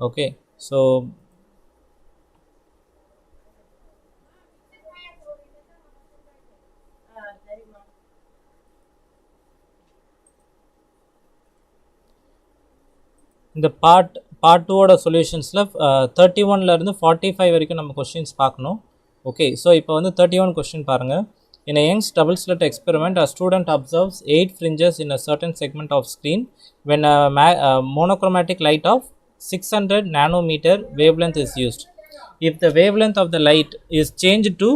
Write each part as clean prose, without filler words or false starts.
Okay, so இந்த part 2 ஓட சொல்யூஷன்ஸில் 31லேருந்து 45 வரைக்கும் நம்ம கொஸ்டின்ஸ் பார்க்கணும். ஓகே, ஸோ இப்போ வந்து 31 கொஸ்டின் பாருங்கள். In a Young's double slit experiment, a student observes 8 fringes in a certain segment of screen when a monochromatic light of 600 nanometer wavelength is used. If the wavelength of the light is changed to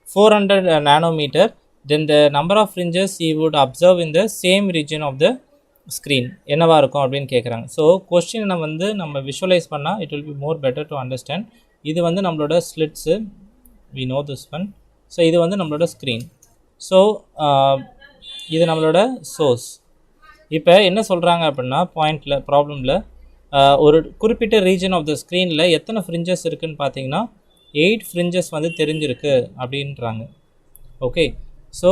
400 nanometer, then the number of fringes he would observe in the same region of the screen என்னவாக இருக்கும் அப்படின்னு கேட்குறாங்க. So கொஸ்டினை வந்து நம்ம visualize பண்ணால் it will be more better to understand. இது வந்து நம்மளோட slits, we know this one. So இது வந்து நம்மளோட ஸ்க்ரீன். ஸோ இது நம்மளோட சோர்ஸ். இப்போ என்ன சொல்கிறாங்க அப்படின்னா பாயிண்டில் ப்ராப்ளமில் ஒரு குறிப்பிட்ட ரீஜன் ஆஃப் த ஸ்க்ரீனில் எத்தனை ஃப்ரிஞ்சஸ் இருக்குதுன்னு பார்த்தீங்கன்னா 8 ஃப்ரிஞ்சஸ் வந்து தெரிஞ்சிருக்கு அப்படின்றாங்க. ஓகே, ஸோ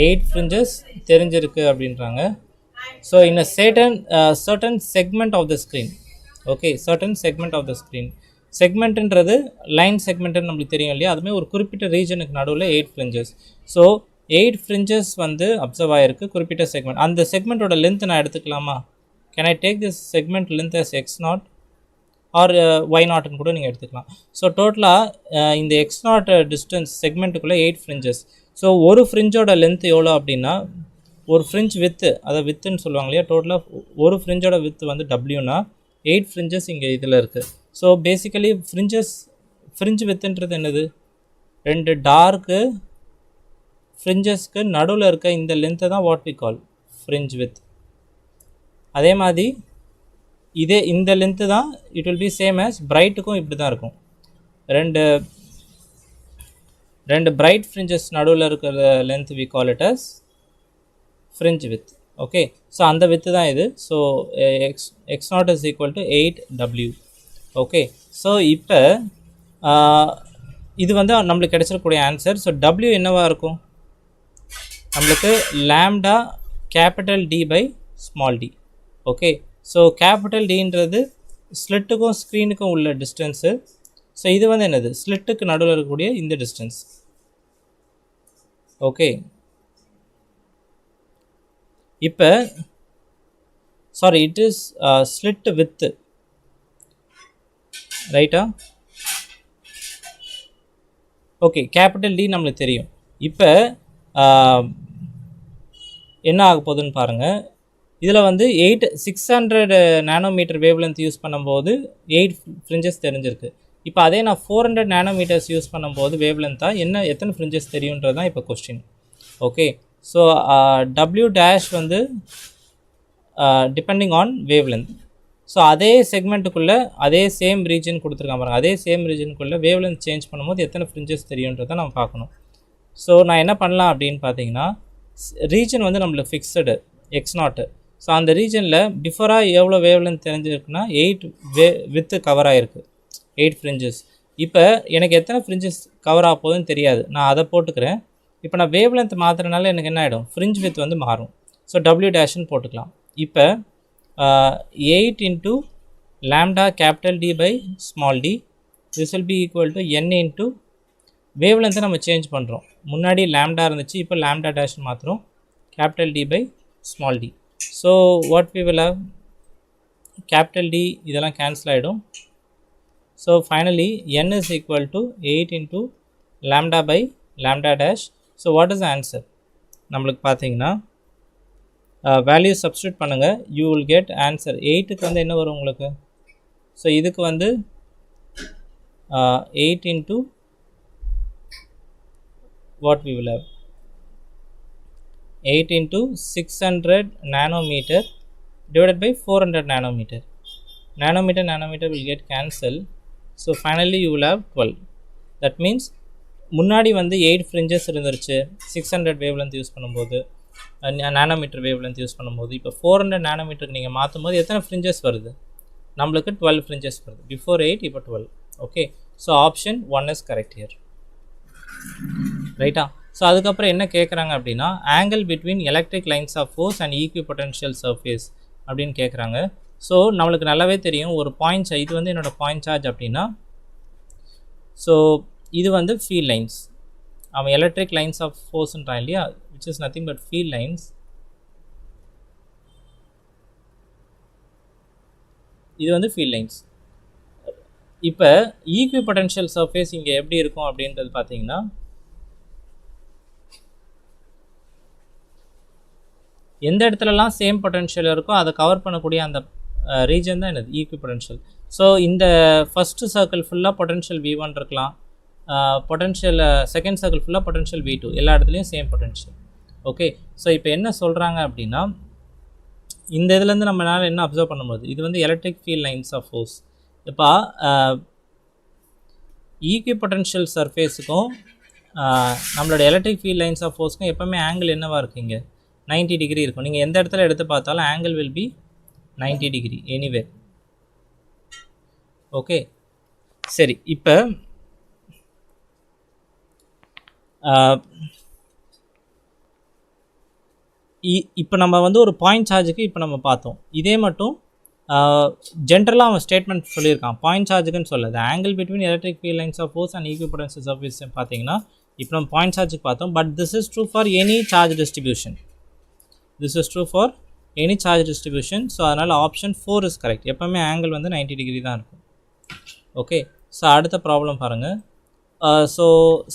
8 fringes தெரிஞ்சிருக்கு அப்படின்றாங்க. So in a certain segment of the screen. Okay, certain segment of the screen. செக்மெண்ட்ன்றது லைன் செக்மெண்ட்னு நம்மளுக்கு தெரியும் இல்லையா, அதுமாதிரி ஒரு குறிப்பிட்ட ரீஜனுக்கு நடுவில் 8 fringes. ஸோ 8 fringes வந்து அப்சர்வ் ஆகிருக்கு குறிப்பிட்ட செக்மெண்ட். அந்த செக்மெண்ட்டோட லென்த் நான் எடுத்துக்கலாமா? Can I take this segment length as x0 or y0ன்னு கூட நீங்கள் எடுத்துக்கலாம். ஸோ டோட்டலாக இந்த x0 டிஸ்டன்ஸ் செக்மெண்ட்டுக்குள்ளே 8 fringes. ஸோ ஒரு ஃப்ரிஞ்சோட லென்த் எவ்வளோ அப்படின்னா, ஒரு ஃப்ரிஞ்ச் வித்து, அதை வித்துன்னு சொல்லுவாங்க இல்லையா, டோட்டலாக ஒரு ஃப்ரிஞ்சோட வித்து வந்து டபிள்யூனா 8 fringes இங்கே இதில் இருக்குது. ஸோ பேசிக்கலி ஃப்ரிஞ்ச் வித்துன்றது என்னது? 2 டார்க்கு ஃப்ரிஞ்சஸ்க்கு நடுவில் இருக்க இந்த லென்த்தை தான் what we call fringe width. அதே மாதிரி இந்த லென்த்து தான் it will be same as பிரைட்டுக்கும் இப்படி தான் இருக்கும். ரெண்டு பிரைட் ஃப்ரிஞ்சஸ் நடுவில் இருக்கிற length we call it as fringe width. Okay, so அந்த வித்து தான் இது. So x0 is equal to 8w. Okay, so இப்போ இது வந்து நம்மளுக்கு கிடைச்சிருக்கக்கூடிய ஆன்சர். ஸோ w என்னவாக இருக்கும்? நம்மளுக்கு lambda capital D by small d. Okay, so capital Dன்றது ஸ்லிட்டுக்கும் ஸ்க்ரீனுக்கும் உள்ள டிஸ்டன்ஸு. ஸோ இது வந்து என்னது? ஸ்லிட்டுக்கு நடுவில் இருக்கக்கூடிய இந்த டிஸ்டன்ஸ். ஓகே, இப்போ sorry it is slit with, ரைட்டா? ஓகே, கேபிட்டல் D நம்மளுக்கு தெரியும். இப்போ என்ன ஆக போகுதுன்னு பாருங்கள். இதில் வந்து 600 நானோமீட்டர் வேவ் லென்த் யூஸ் பண்ணும்போது 8 ஃப்ரிஞ்சஸ் தெரிஞ்சிருக்கு. இப்போ அதே நான் 400 நானோமீட்டர்ஸ் யூஸ் பண்ணும்போது வேவ் லென்த்தாக எத்தனை ஃப்ரிஞ்சஸ் தெரியுன்றது தான் இப்போ question. Okay, so W dash வந்து depending on wave length. So அதே செக்மெண்ட்டுக்குள்ளே அதே சேம் ரீஜன் கொடுத்துருக்காங்க பாருங்கள். அதே சேம் ரீஜனுக்குள்ளே வேவ் லென்த் சேஞ்ச் பண்ணும்போது எத்தனை ஃப்ரிஞ்சஸ் தெரியுன்றதை நம்ம பார்க்கணும். ஸோ நான் என்ன பண்ணலாம் அப்படின்னு பார்த்தீங்கன்னா, ரீஜன் வந்து நம்மளுக்கு ஃபிக்ஸடு x0. ஸோ அந்த ரீஜனில் பிஃபோராக எவ்வளோ வேவ் லென்த் தெரிஞ்சிருக்குன்னா 8 வித்து கவர் ஆகிருக்கு, 8 fringes. இப்போ எனக்கு எத்தனை ஃப்ரிஞ்சஸ் கவர் ஆக போகுதுன்னு தெரியாது, நான் அதை போட்டுக்கிறேன். இப்போ நான் வேவ் லென்த் மாற்றுறதுனால எனக்கு என்ன ஆகிடும்? ஃப்ரிஞ்ச் வித் வந்து மாறும். ஸோ W டேஷ்னு போட்டுக்கலாம். இப்போ 8 into lambda capital D by small d, this will be equal to n into wave லென்த்தை நம்ம சேஞ்ச் பண்ணுறோம். முன்னாடி லாம்டா இருந்துச்சு, இப்போ லாம்டா டேஷ்னு மாற்றுறோம், capital D by small d. So what we will have? Capital D இதெல்லாம் கேன்சல் ஆகிடும். So finally n is equal to 8 into lambda by lambda dash. So what is answer? நம்மளுக்கு பார்த்தீங்கன்னா வேல்யூ சப்ஸ்டியூட் பண்ணுங்கள், you will get answer. 8க்கு வந்து என்ன வரும் உங்களுக்கு? So இதுக்கு வந்து 8 into what we will have? 8 into 600 nanometer divided by 400 nanometer. Nanometer will get cancelled. So finally you will have 12. That means முன்னாடி வந்து 8 fringes இருந்துருச்சு 600 wavelength யூஸ் பண்ணும்போது, நானோமீட்டர் வேவ்லென்த் யூஸ் பண்ணும்போது. இப்போ 400 நானோமீட்டருக்கு நீங்கள் மாற்றும் போது எத்தனை ஃப்ரிஞ்சஸ் வருது? நம்மளுக்கு 12 fringes வருது. பிஃபோர் 8, இப்போ 12. Okay, so option 1 is correct here, ரைட்டா? ஸோ அதுக்கப்புறம் என்ன கேட்குறாங்க அப்படின்னா, angle between electric lines of force and equipotential surface அப்படின்னு கேட்குறாங்க. ஸோ நம்மளுக்கு நல்லாவே தெரியும் ஒரு பாயிண்ட் சார்ஜ், இது வந்து என்னோடய பாயிண்ட் சார்ஜ் அப்படின்னா, ஸோ இது வந்து ஃபீல்ட் லைன்ஸ், அவன் எலக்ட்ரிக் லைன்ஸ் ஆஃப் ஃபோர்ஸ்ன்றான் இல்லையா, which is nothing but field lines. இது வந்து ஃபீல்ட் லைன்ஸ். இப்போ ஈக்வி பொட்டன்ஷியல் சர்ஃபேஸ் இங்கே எப்படி இருக்கும் அப்படின்றது பார்த்தீங்கன்னா, எந்த இடத்துலலாம் சேம் பொட்டன்ஷியல் இருக்கோ அதை கவர் பண்ணக்கூடிய அந்த ரீஜன் தான் என்னது ஈக்வி பொட்டன்ஷியல். ஸோ இந்த ஃபஸ்ட்டு சர்க்கிள் ஃபுல்லாக பொட்டன்ஷியல் V1 இருக்கலாம், பொட்டன்ஷியல் செகண்ட் சர்க்கிள் ஃபுல்லாக பொட்டன்ஷியல் V2, எல்லா இடத்துலையும் சேம் பொட்டன்ஷியல். ஓகே, ஸோ இப்போ என்ன சொல்கிறாங்க அப்படின்னா, இந்த இதுலேருந்து நம்மளால் என்ன அப்சர்வ் பண்ணும்போது இது வந்து electric field lines of force. இப்போ ஈக்வி பொட்டன்ஷியல் சர்ஃபேஸுக்கும் நம்மளோட எலக்ட்ரிக் ஃபீல்ட் லைன்ஸ் ஆஃப் ஃபோர்ஸ்க்கும் எப்போவுமே ஆங்கிள் என்னவாக இருக்குங்க, 90 டிகிரி இருக்கும். நீங்கள் எந்த இடத்துல எடுத்து பார்த்தாலும் angle will be 90 degree anyway. Okay, சரி. இப்போ நம்ம வந்து ஒரு பாயிண்ட் சார்ஜுக்கு இப்போ நம்ம பார்த்தோம். இதே மட்டும் ஜென்ரலாக அவன் ஸ்டேட்மெண்ட் சொல்லியிருக்கான், பாயிண்ட் சார்ஜுக்குன்னு சொல்லது angle between electric field lines of force and equipotential surface பார்த்தீங்கன்னா, இப்போ நம்ம பாயிண்ட் சார்ஜுக்கு பார்த்தோம். But this is true for any charge distribution. This is true for any charge distribution. So அதனால் ஆப்ஷன் 4 இஸ் கரெக்ட். எப்போவுமே angle வந்து 90 degree தான் இருக்கும். ஓகே, ஸோ அடுத்த ப்ராப்ளம் பாருங்கள். So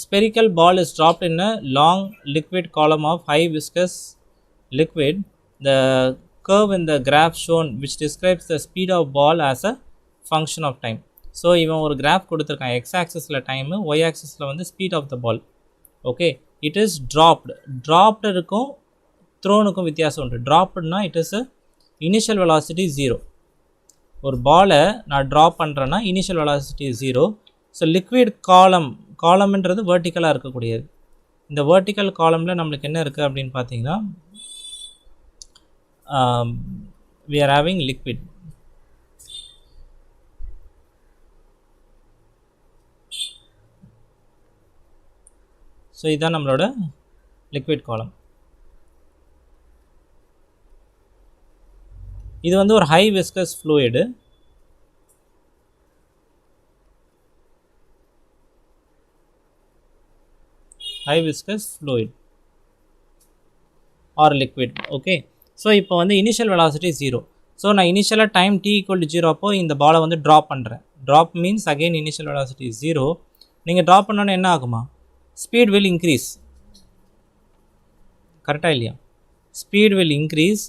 spherical ball is dropped in a long liquid column of high viscous liquid. The curve in the graph shown which describes the speed of ball as a function of time. So இவன் ஒரு graph கொடுத்துருக்கான், X ஆக்சிஸில் time, Y ஆக்சிஸில் வந்து speed of the ball. Okay, it is dropped இருக்கும், த்ரோனுக்கும் வித்தியாசம் உண்டு. ட்ராப்டுனா இட் இஸ் இனிஷியல் வெலாசிட்டி 0. ஒரு பாலை நான் ட்ராப் பண்ணுறேன்னா இனிஷியல் வெலாசிட்டி 0. ஸோ லிக்விட் காலம்ன்றது வேர்ட்டிக்கலாக இருக்கக்கூடியது. இந்த வேர்ட்டிக்கல் காலமில் நம்மளுக்கு என்ன இருக்குது அப்படின்னு பார்த்தீங்கன்னா, we are having liquid. So இதுதான் நம்மளோட லிக்விட் காலம். இது வந்து ஒரு high viscous fluid. High viscous fluid or liquid. Okay, so இப்போ வந்து இனிஷியல் வெலாசிட்டி 0. ஸோ நான் இனிஷியலாக டைம் t = 0 அப்போ இந்த பாலை வந்து ட்ராப் பண்ணுறேன். Drop means again initial velocity 0. நீங்கள் ட்ராப் பண்ணோன்னா என்ன ஆகுமா, ஸ்பீட் வில் இன்க்ரீஸ். கரெக்டாக இல்லையா? ஸ்பீட் வில் இன்க்ரீஸ்,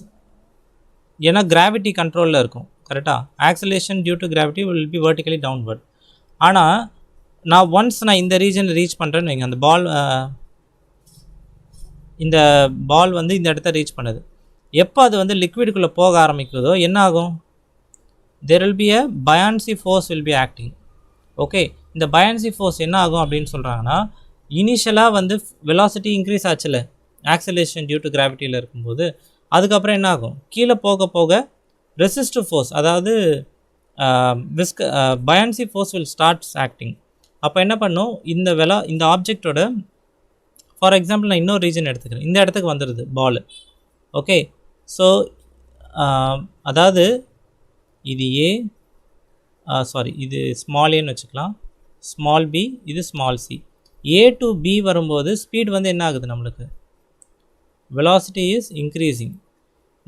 ஏன்னா கிராவிட்டி கண்ட்ரோலில் இருக்கும். கரெக்டாக, acceleration due to gravity will be vertically downward. ஆனால் நான் ஒன்ஸ் நான் இந்த ரீஜனில் ரீச் பண்ணுறேன்னு வைங்க, அந்த பால் வந்து இந்த இடத்த ரீச் பண்ணுது. எப்போ அது வந்து லிக்விடுக்குள்ளே போக ஆரம்பிக்குதோ என்ன ஆகும், there will be a buoyancy force will be acting. ஓகே, இந்த buoyancy force என்ன ஆகும் அப்படின்னு சொல்கிறாங்கன்னா, இனிஷியலாக வந்து வெலாசிட்டி இன்க்ரீஸ் ஆச்சுல ஆக்சலேஷன் டியூ டு கிராவிட்டியில் இருக்கும்போது, அதுக்கப்புறம் என்ன ஆகும், கீழே போக போக ரெசிஸ்டிவ் ஃபோர்ஸ், அதாவது buoyancy force will start acting. அப்போ என்ன பண்ணும், இந்த ஆப்ஜெக்டோட, ஃபார் எக்ஸாம்பிள் நான் இன்னொரு ரீஜன் எடுத்துக்கிறேன், இந்த இடத்துக்கு வந்துடுது பால். ஓகே, ஸோ அதாவது இது இது ஸ்மால் ஏன்னு வச்சுக்கலாம், ஸ்மால் பி, இது small C. A to B வரும்போது ஸ்பீட் வந்து என்ன ஆகுது, நம்மளுக்கு வெலாசிட்டி இஸ் இன்க்ரீஸிங்.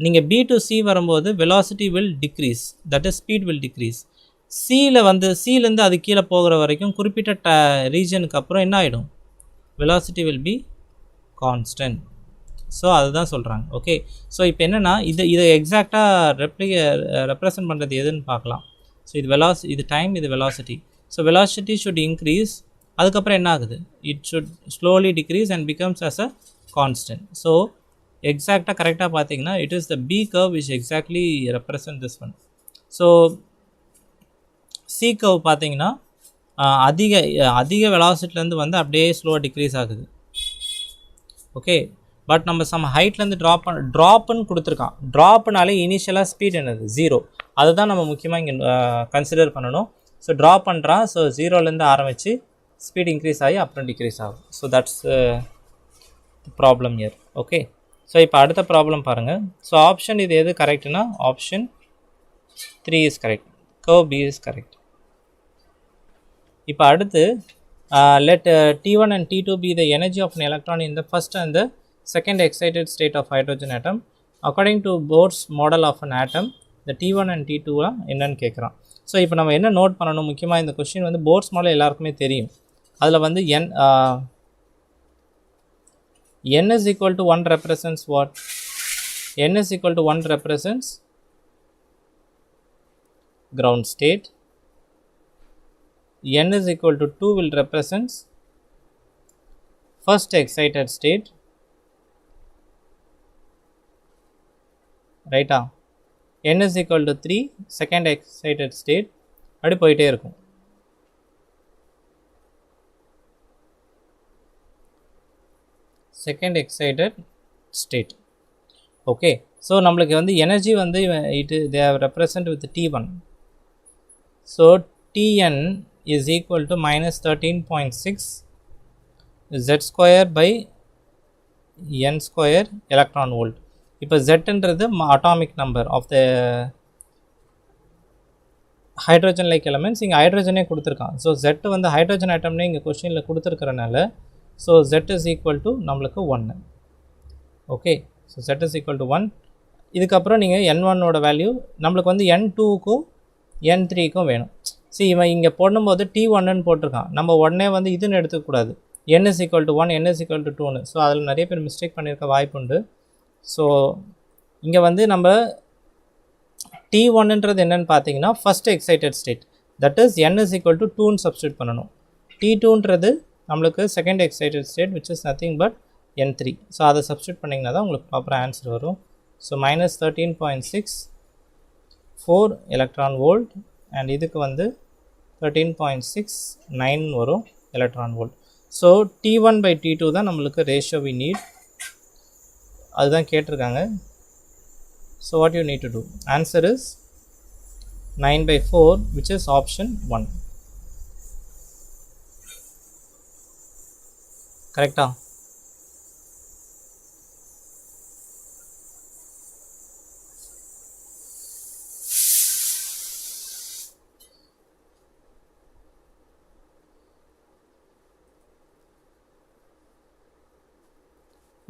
நீங்கள் பி டு சி வரும்போது velocity will decrease, that is speed will decrease. சிலேருந்து அது கீழே போகிற வரைக்கும் குறிப்பிட்ட ரீஜனுக்கு அப்புறம் என்ன ஆகிடும், velocity will be constant. So அதுதான் சொல்கிறாங்க. ஓகே, ஸோ இப்போ என்னென்னா இதை எக்ஸாக்டாக ரெப்ரசன்ட் பண்ணுறது எதுன்னு பார்க்கலாம். ஸோ இது டைம், இது velocity. So velocity should increase, அதுக்கப்புறம் என்ன ஆகுது, it should slowly decrease and becomes as a constant. So எக்ஸாக்டாக கரெக்டாக பார்த்தீங்கன்னா it is the B curve which exactly represent this one. So C curve பார்த்தீங்கன்னா அதிக வெலாசிட்டிலேருந்து வந்து அப்படியே ஸ்லோவாக டிக்ரீஸ் ஆகுது. ஓகே, பட் நம்ம சம் ஹைட்லேருந்து ட்ராப்புன்னு கொடுத்துருக்கான். ட்ராப்புனாலே இனிஷியலாக ஸ்பீட் என்னது 0, அதை தான் நம்ம முக்கியமாக இங்கே கன்சிடர் பண்ணணும். ஸோ ட்ராப் பண்ணுறான், ஸோ 0லேருந்து ஆரம்பித்து ஸ்பீட் இன்க்ரீஸ் ஆகி அப்புறம் டிக்ரீஸ் ஆகும். So that's problem year. Okay, so இப்போ அடுத்த ப்ராப்ளம் பாருங்கள். ஸோ ஆப்ஷன் இது எது கரெக்டுனா option 3 is correct. Curve B is correct. இப்போ அடுத்து let T1 and T2 be the energy of an electron in the first and the second excited state of hydrogen atom. According to Bohr's model of an atom, the T1 and T2 என்னன்னு கேட்குறான். So இப்போ நம்ம என்ன note பண்ணணும், முக்கியமாக இந்த question வந்து force model எல்லாருக்குமே தெரியும். அதில் வந்து n is equal to 1 represents what? n is equal to 1 represents ground state. n is equal to 2 will represents first excited state, right? n is equal to 3 second excited state, அப்படி போயிட்டே இருக்கும். second excited state. Okay, so நம்மளுக்கு வந்து energy வந்து they are represent with T1. so Tn is equal to minus 13.6 z square by n square electron volt. இப்போ z-ன்றது atomic number of the hydrogen like elements. இங்கே ஹைட்ரஜனே கொடுத்துருக்கான். So z வந்து hydrogen ஆட்டம்னே இங்கே கொஸ்டினில் கொடுத்துருக்கிறனால so z is equal to நம்மளுக்கு 1. Okay, so z is equal to 1. இதுக்கப்புறம் நீங்கள் n1ஓட வேல்யூ நம்மளுக்கு வந்து n2க்கும் n3க்கும் வேணும். சி இவன் இங்கே போடும்போது T1ன்னு போட்டிருக்கான். நம்ம உடனே வந்து இதுன்னு எடுத்துக்கூடாது. n is equal to 1 n is equal to 2ன்னு. ஸோ அதில் நிறைய பேர் மிஸ்டேக் பண்ணியிருக்க வாய்ப்பு உண்டு. ஸோ இங்கே வந்து நம்ம T1ன்றது என்னென்னு பார்த்தீங்கன்னா first excited state, that is n is equal to 2ன்னு சப்ஸ்டியூட் பண்ணணும். T2ன்றது நம்மளுக்கு second excited state which is nothing but n3. So அதை சப்ஸ்டியூட் பண்ணிங்கன்னா தான் உங்களுக்கு ப்ராப்பராக ஆன்சர் வரும். So minus 13.6 4 electron volt and இதுக்கு வந்து 13.69 வரும் electron volt. So T1 by T2 தான் நம்மளுக்கு ரேஷியோ we need, அதுதான் கேட்டிருக்காங்க. So what you need to do, answer is 9 by 4 which is option 1. கரெக்டா?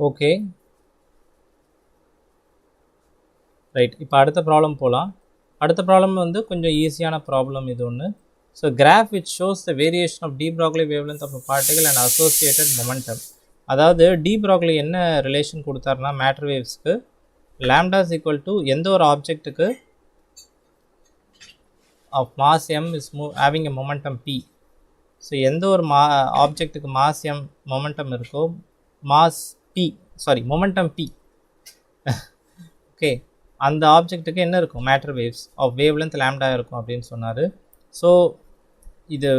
Okay right. இப்போ அடுத்த ப்ராப்ளம் போகலாம். அடுத்த ப்ராப்ளம் வந்து கொஞ்சம் ஈஸியான ப்ராப்ளம் இது ஒன்று. So graph which shows the variation of de Broglie wavelength of particle and associated momentum. அதாவது டி ப்ராக்லி என்ன ரிலேஷன் கொடுத்தாருன்னா மேட்டர் வேவ்ஸ்க்கு லாம்டா இஸ் ஈக்குவல் டு எந்த ஒரு ஆப்ஜெக்ட்டுக்கு of mass m is having a momentum p. So எந்த ஒரு ஆப்ஜெக்ட்டுக்கு மாஸ் எம் மொமெண்டம் இருக்கோ mass p momentum p okay, அந்த ஆப்ஜெக்ட்டுக்கு என்ன இருக்கும் matter waves of wavelength lambda இருக்கும் அப்படின்னு சொன்னார். ஸோ இது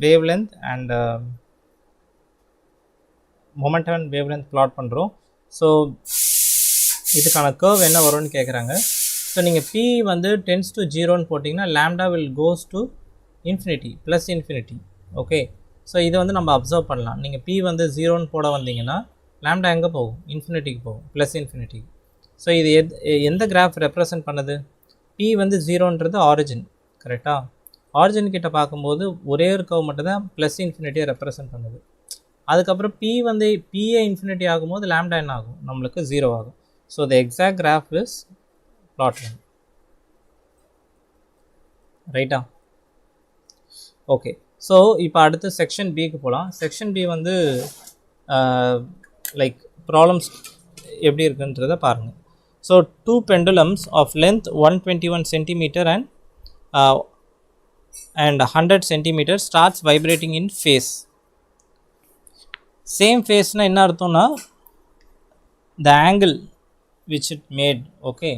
wave length and momentum and wavelength plot பண்ணுறோம். ஸோ இதுக்கான கர்வ் என்ன வரும்னு கேட்குறாங்க. ஸோ நீங்கள் பி வந்து டென்ஸ் டு 0ன்னு போட்டிங்கன்னா lambda will goes to infinity plus infinity. Okay, so இதை வந்து நம்ம அப்சர்வ் பண்ணலாம். நீங்கள் பி வந்து 0ன்னு போட வந்தீங்கன்னா லாம்டா எங்கே போகும், இன்ஃபினிட்டிக்கு போகும், ப்ளஸ் இன்ஃபினிட்டி. ஸோ இது எந்த கிராஃப் ரெப்ரசன்ட் பண்ணுது, பி வந்து 0ன்றது ஆரிஜின் கரெக்டாக. ஆரிஜின் கிட்ட பார்க்கும்போது ஒரே ஒரு கர்வ் மட்டும் தான் ப்ளஸ் இன்ஃபினிட்டியை ரெப்ரசன்ட் பண்ணுது. அதுக்கப்புறம் பி வந்து பிஏ இன்ஃபினிட்டி ஆகும்போது லாம்டா என்ன ஆகும், நம்மளுக்கு 0 ஆகும். So the exact graph is flat line, ரைட்டா? ஓகே, ஸோ இப்போ அடுத்து செக்ஷன் பிக்கு போகலாம். செக்ஷன் பி வந்து லைக் ப்ராப்ளம்ஸ் எப்படி இருக்குன்றதை பாருங்கள். So 2 pendulums of length 121 centimeter and 100 centimeter starts vibrating in phase. Same phase na enna arthomna the angle which it made, okay,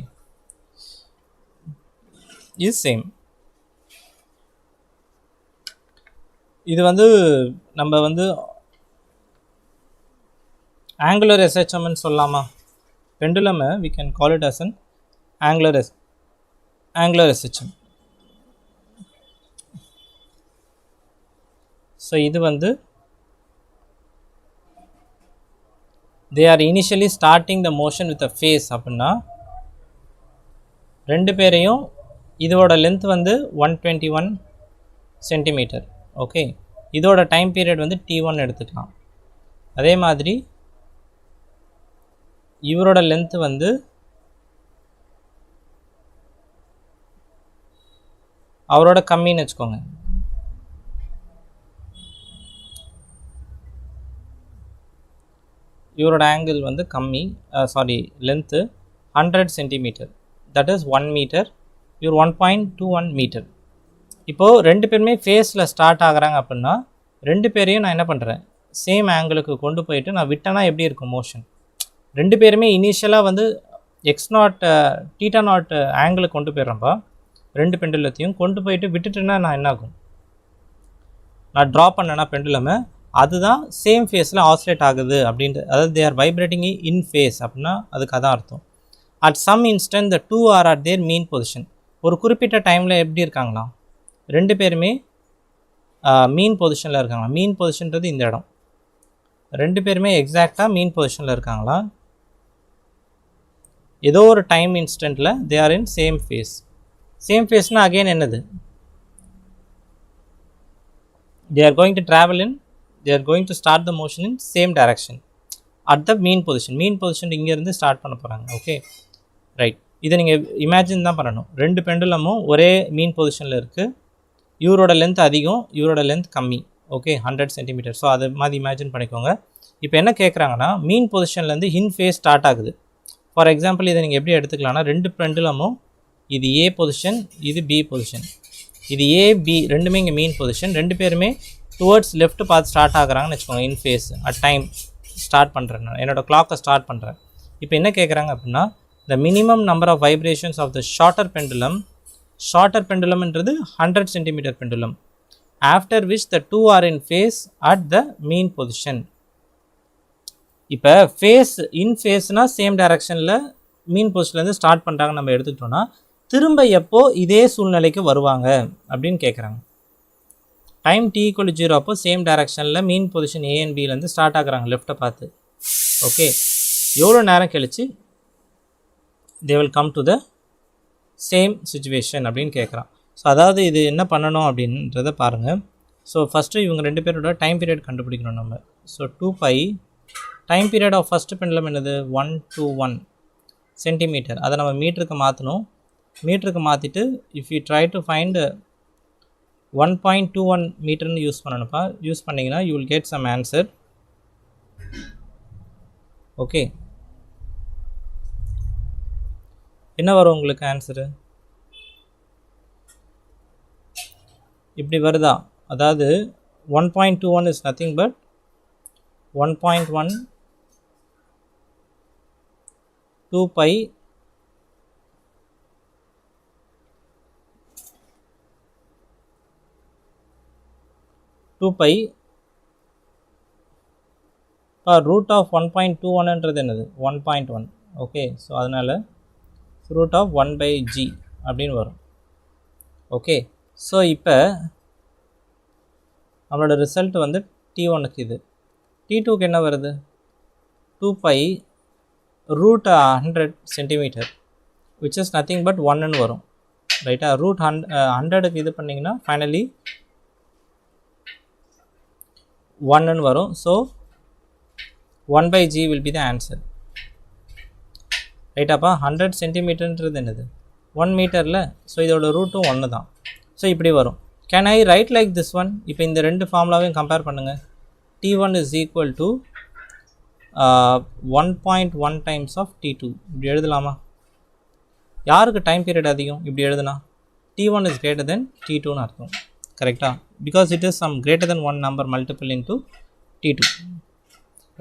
is same. இது வந்து நம்ம வந்து angular SHM ன்னு சொல்லலாமா? pendulum we can call it as an angular SHM. so இது வந்து they are initially starting the motion with a phase அப்படின்னா ரெண்டு பேரையும் இதோட லென்த் வந்து 121 சென்டிமீட்டர். ஓகே, இதோட டைம் பீரியட் வந்து T1 எடுத்துக்கலாம். அதே மாதிரி இவரோட லென்த் வந்து அவரோட கம்மின்னு வச்சுக்கோங்க. இவரோட ஆங்கிள் வந்து கம்மி, sorry length 100 centimetre, that is 1 metre. இவர் 1.21 மீட்டர். இப்போது ரெண்டு பேருமே ஃபேஸில் ஸ்டார்ட் ஆகிறாங்க அப்படின்னா ரெண்டு பேரையும் நான் என்ன பண்ணுறேன், சேம் ஆங்கிளுக்கு கொண்டு போயிட்டு நான் விட்டேன்னா எப்படி இருக்கும் மோஷன், ரெண்டு பேருமே இனிஷியலாக வந்து x0 θ0 ஆங்கிளுக்கு கொண்டு போயிடுறேன்ப்பா. ரெண்டு பெண்டுலத்தையும் கொண்டு போயிட்டு விட்டுட்டுன்னா நான் என்ன ஆகும், நான் ட்ரா பண்ணேன்னா பெண்டுலமை அதுதான் சேம் ஃபேஸில் ஆசிலேட் ஆகுது அப்படின்ட்டு, அதாவது they are vibrating in phase அப்படின்னா அதுக்கு அதான் அர்த்தம். At some instant the two are at their mean position. ஒரு குறிப்பிட்ட டைமில் எப்படி இருக்காங்களா, ரெண்டு பேருமே மீன் பொசிஷனில் இருக்காங்களா. மீன் பொசிஷன்றது இந்த இடம், ரெண்டு பேருமே எக்ஸாக்டாக மீன் பொசிஷனில் இருக்காங்களா. ஏதோ ஒரு டைம் இன்ஸ்டன்ட்டில் they are in same phase. Same ஃபேஸ்னால் அகெயின் என்னது, they are going to travel in, they are going to start the motion in same direction at the mean position. mean position இங்கேருந்து ஸ்டார்ட் பண்ண போகிறாங்க. Okay right, இதை நீங்கள் imagine தான் பண்ணணும். ரெண்டு பெண்டுலமும் ஒரே மீன் பொசிஷனில் இருக்குது, இவரோட லென்த் அதிகம், இவரோட லென்த் கம்மி. Okay 100 centimetre. ஸோ அது மாதிரி இமேஜின் பண்ணிக்கோங்க. இப்போ என்ன கேட்குறாங்கன்னா மீன் பொசிஷன்லேருந்து இன் ஃபேஸ் ஸ்டார்ட் ஆகுது. ஃபார் எக்ஸாம்பிள் இதை நீங்கள் எப்படி எடுத்துக்கலாம்னா, ரெண்டு பெண்டுலமும் இது ஏ பொசிஷன், இது பி பொசிஷன், இது ஏ பி ரெண்டுமே இங்கே மீன் பொசிஷன், ரெண்டு பேருமே டுவர்ட்ஸ் லெஃப்ட் பார்த்து ஸ்டார்ட் ஆகுறாங்கன்னு வச்சுக்கோங்க. இன் ஃபேஸ் அட் டைம் ஸ்டார்ட் பண்ணுறேன், நான் என்னோடய கிளாக்கை ஸ்டார்ட் பண்ணுறேன். இப்போ என்ன கேட்குறாங்க அப்படின்னா, the minimum number of vibrations of the shorter பெண்டுலம்ன்றது 100 centimetre pendulum, after which the two are in phase at the mean position. இப்போ ஃபேஸ் இன் ஃபேஸ்னால் சேம் டைரக்ஷனில் மீன் பொசிஷன்லேருந்து ஸ்டார்ட் பண்ணுறாங்கன்னு நம்ம எடுத்துக்கிட்டோன்னா திரும்ப எப்போ இதே சூழ்நிலைக்கு வருவாங்க அப்படின்னு கேட்குறாங்க. டைம் t = 0 அப்போ சேம் டைரக்ஷனில் மீன் பொசிஷன் ஏ அண்ட் பிலேருந்து ஸ்டார்ட் ஆகுறாங்க லெஃப்ட்டை பார்த்து. ஓகே, எவ்வளோ நேரம் கழிச்சு they will come to the same situation அப்படின்னு கேட்குறான். ஸோ அதாவது இது என்ன பண்ணணும் அப்படின்றத பாருங்கள். ஸோ ஃபஸ்ட்டு இவங்க ரெண்டு பேரோட டைம் பீரியட் கண்டுபிடிக்கணும் நம்ம. So 2π time period of first pendulum என்னது 121 சென்டிமீட்டர், அதை நம்ம மீட்டருக்கு மாற்றணும். மீட்டருக்கு மாற்றிட்டு if you try to find 1.21 மீட்டர்னு யூஸ் பண்ணணும்ப்பா. யூஸ் பண்ணிங்கன்னா you will get some answer. Okay, என்ன வரும் உங்களுக்கு ஆன்சரு, இப்படி வருதா, அதாவது 1.21 is nothing but 1.1 2π root of 1.21ன்றது என்னது 1.1. ஓகே, ஸோ அதனால் ரூட் ஆஃப் 1/g அப்படின்னு வரும். ஓகே, ஸோ இப்போ நம்மளோட ரிசல்ட் வந்து T1க்கு இது, T2க்கு என்ன வருது 2π root 100 centimetre which is nothing but 1ன்னு வரும். ரைட்டா, ரூட் 100க்கு இது பண்ணிங்கன்னா ஃபைனலி 1ன்னு வரும். So 1/g will be the answer. ரைட்டாப்பா, 100 சென்டிமீட்டர்ன்றது என்னது 1 மீட்டரில், ஸோ இதோட ரூட்டும் 1 தான். ஸோ இப்படி வரும். Can I right like this one? இப்போ இந்த ரெண்டு ஃபார்முலாவையும் கம்பேர் பண்ணுங்கள். T1 is equal to 1.1 times of T2 இப்படி எழுதலாமா? யாருக்கு டைம் பீரியட் அதிகம் இப்படி எழுதுனா T1 is greater than T2ன்னு அர்த்தம். கரெக்டாக, because it is some greater than 1 number multiple into T2.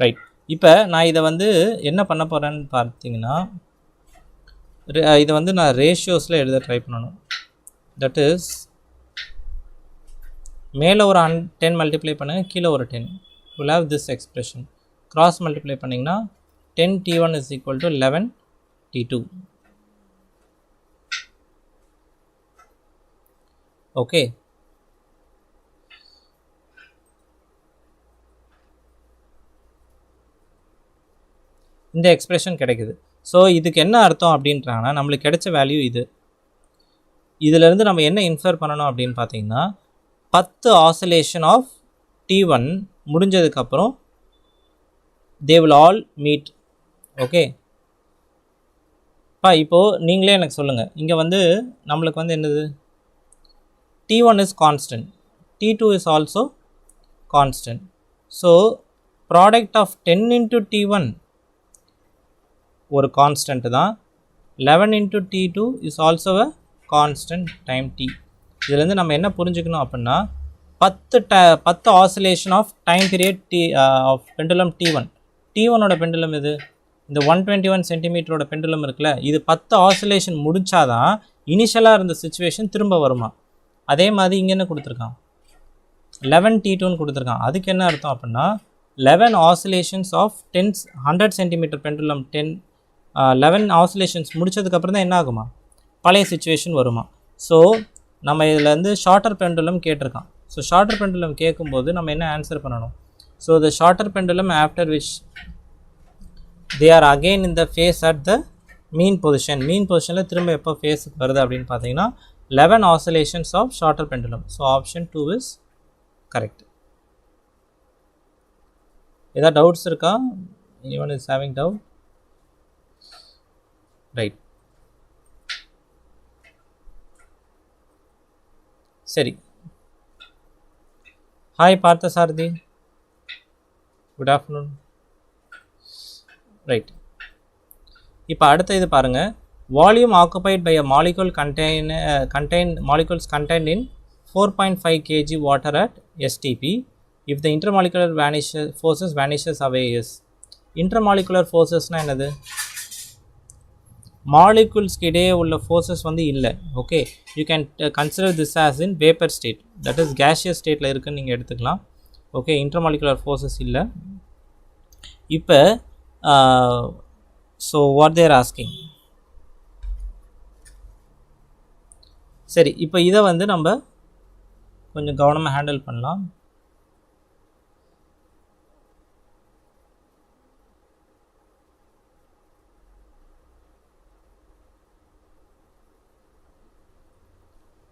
Right, இப்போ நான் இதை வந்து என்ன பண்ண போகிறேன்னு பார்த்தீங்கன்னா, இதை வந்து நான் ரேஷியோஸில் எழுத ட்ரை பண்ணணும். தட் இஸ் மேலே ஒரு 10 மல்டிப்ளை பண்ணுங்கள், கீழே ஒரு 10, will have this expression. Cross multiply பண்ணிங்கன்னா 10 T1 is equal to 11 T2. Okay, இந்த எக்ஸ்பிரஷன் கிடைக்குது. ஸோ இதுக்கு என்ன அர்த்தம் அப்படின்றாங்கன்னா, நம்மளுக்கு கிடைச்ச வேல்யூ இது. இதிலிருந்து நம்ம என்ன இன்ஃபர் பண்ணணும் அப்படின்னு பார்த்தீங்கன்னா 10 ஆசிலேஷன் ஆஃப் T1 முடிஞ்சதுக்கப்புறம் they will all meet. Okay, இப்போது நீங்களே எனக்கு சொல்லுங்கள். இங்கே வந்து நம்மளுக்கு வந்து என்னது, T1 is constant, T2 is also constant. So product of 10 into T1 ஒரு கான்ஸ்டன்ட் தான், 11 into T2 is also a constant time T. இதிலேருந்து நம்ம என்ன புரிஞ்சுக்கணும் அப்படின்னா 10 oscillation of time period of pendulum T1. T1ஓட பெண்டுலம் இது இந்த 121 சென்டிமீட்டரோட பெண்டுலம் இருக்குல்ல, இது 10 ஆசிலேஷன் முடிச்சாதான் இனிஷியலாக இருந்த சுச்சுவேஷன் திரும்ப வருமா. அதே மாதிரி இங்கே என்ன கொடுத்துருக்கான், 11 T2ன்னு கொடுத்துருக்கான். அதுக்கு என்ன அர்த்தம் அப்படின்னா 11 oscillations of 100 centimetre pendulum 11 oscillations முடிச்சதுக்கப்புறம் தான் என்ன ஆகுமா, பழைய சுச்சுவேஷன் வருமா. ஸோ நம்ம இதில் வந்து ஷார்ட்டர் பெண்டுலம் கேட்டிருக்கான். ஸோ ஷார்ட்டர் பெண்டுலம் கேட்கும்போது நம்ம என்ன ஆன்சர் பண்ணணும். So the shorter pendulum after which they are again in the phase at the mean position. மீன் பொசிஷனில் திரும்ப எப்போ ஃபேஸுக்கு வருது அப்படின்னு பார்த்தீங்கன்னா 11 oscillations of shorter pendulum. So option 2 is correct. ஏதாவது டவுட்ஸ் இருக்கா? anyone is having doubt? Right. சரி, hi Parthasarathy, good afternoon. Right, இப்போ அடுத்த இது பாருங்கள். Volume occupied by a molecule molecules contained in 4.5 kg water at STP if the intermolecular forces vanishes away is. intermolecular forcesனால் என்னது, மாலிகூல்ஸ்க்கு இடையே உள்ள ஃபோர்ஸஸ் வந்து இல்லை. Okay, you can consider this as in vapour state, that is gaseous ஸ்டேட்டில் இருக்குன்னு நீங்கள் எடுத்துக்கலாம். Okay, intermolecular forces இல்லை. இப்போ ஸோ வாட் தேர் ஆஸ்கிங். சரி, இப்போ இதை வந்து நம்ம கொஞ்சம் கவனமாக ஹேண்டில் பண்ணலாம்.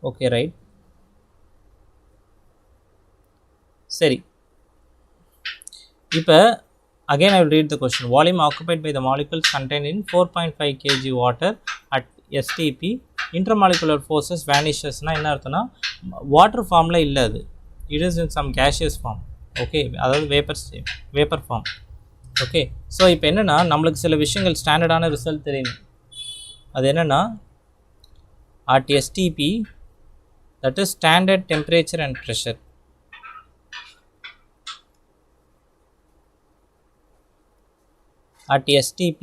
Okay, right. சரி, இப்போ again I will read the question. Volume occupied by the molecules contained in 4.5 kg water at STP, intermolecular forces vanishes னா என்ன அர்த்தம்னா வாட்டர் ஃபார்மில் இல்லை, அது it is in some gaseous form. Okay, அதாவது வேப்பர் ஃபார்ம். ஓகே, ஸோ இப்போ என்னென்னா நம்மளுக்கு சில விஷயங்கள் ஸ்டாண்டர்டான ரிசல்ட் தெரியும். அது என்னென்னா at STP, that is standard temperature and pressure. At STP,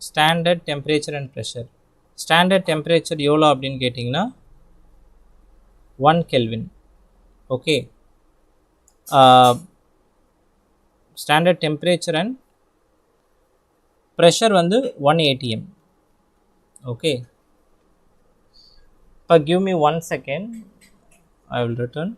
standard temperature and pressure. Standard temperature எவ்வளோ அப்படின்னு கேட்டிங்கன்னா 1 Kelvin. Okay, standard temperature and pressure வந்து 1 atm. ஓகே, இப்போ give me 1 second, I will return.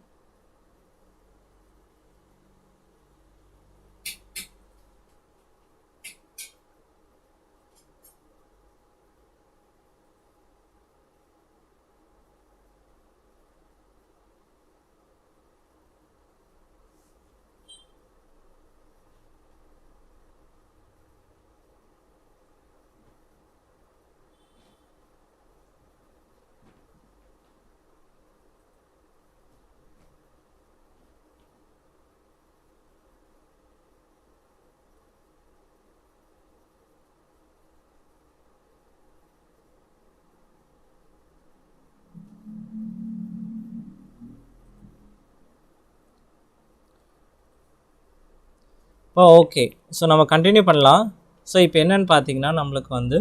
Okay, so நம்ம continue பண்ணலாம். So இப்போ என்னென்னு பார்த்தீங்கன்னா நம்மளுக்கு வந்து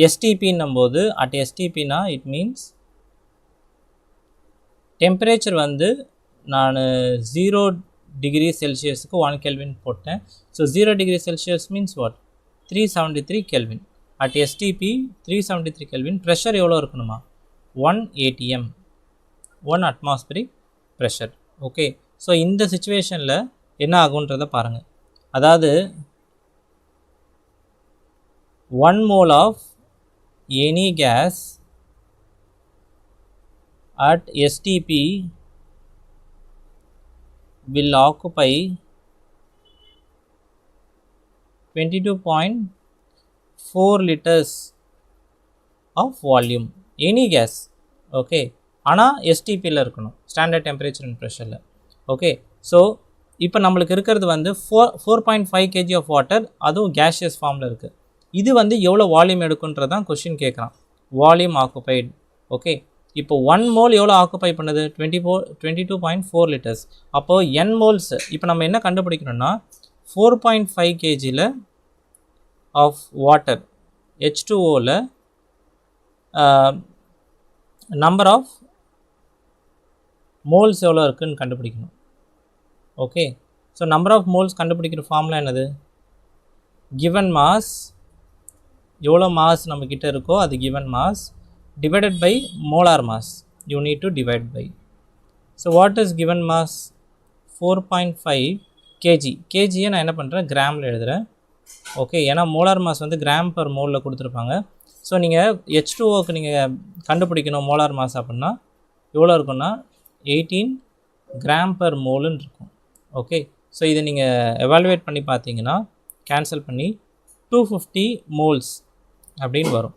STPன்னும் போது அட் STPனா இட் மீன்ஸ் டெம்பரேச்சர் வந்து நான் 0 டிகிரி செல்சியஸுக்கு 1 கெல்வின் போட்டேன். So 0 degree Celsius means what, 373 kelvin. At STP 373 kelvin. Pressure எவ்வளோ இருக்கணுமா, 1 atm, 1 atmospheric pressure. Okay, so இந்த சிச்சுவேஷனில் என்ன ஆகுன்றதை பாருங்கள். அதாவது 1 mole of any gas at STP will occupy 22.4 liters of volume any gas. Okay, ஆனால் STPயில் இருக்கணும், ஸ்டாண்டர்ட் டெம்பரேச்சர் அண்ட் ப்ரெஷரில். ஓகே, ஸோ இப்போ நம்மளுக்கு இருக்கிறது வந்து 4.5 kg ஆஃப் வாட்டர், அதுவும் கேஷியஸ் ஃபார்மில் இருக்குது. இது வந்து எவ்வளோ வால்யூம் எடுக்குன்றது தான் கொஷின் கேட்குறான். Volume occupied. ஓகே, இப்போ 1 மோல் எவ்வளோ ஆக்குபை பண்ணுது? 22.4 லிட்டர்ஸ். அப்போது n மோல்ஸ் இப்போ நம்ம என்ன கண்டுபிடிக்கணும்னா 4.5 kgயில் ஆஃப் வாட்டர் H2Oவில் நம்பர் ஆஃப் மோல்ஸ் எவ்வளோ இருக்குதுன்னு கண்டுபிடிக்கணும். Okay, so number of moles கண்டுபிடிக்கிற ஃபார்முலா என்னது? கிவன் மாஸ், எவ்வளோ மாஸ் நம்மக்கிட்ட இருக்கோ அது given mass divided by molar mass. You need to divide by. So what is given mass? 4.5 kg. kg நான் என்ன பண்ணுறேன், கிராமில் எழுதுகிறேன். ஓகே, ஏன்னா மோலார் மாஸ் வந்து கிராம் பர் மோலில் கொடுத்துருப்பாங்க. ஸோ நீங்கள் H2Oக்கு நீங்கள் கண்டுபிடிக்கணும் மோலார் மாஸ் அப்படின்னா எவ்வளோ இருக்குன்னா 18 கிராம் பர் மோலுன்னு இருக்கும். ஓகே, ஸோ இதை நீங்கள் எவாலுவேட் பண்ணி பார்த்தீங்கன்னா கேன்சல் பண்ணி 250 மோல்ஸ் அப்படின்னு வரும்.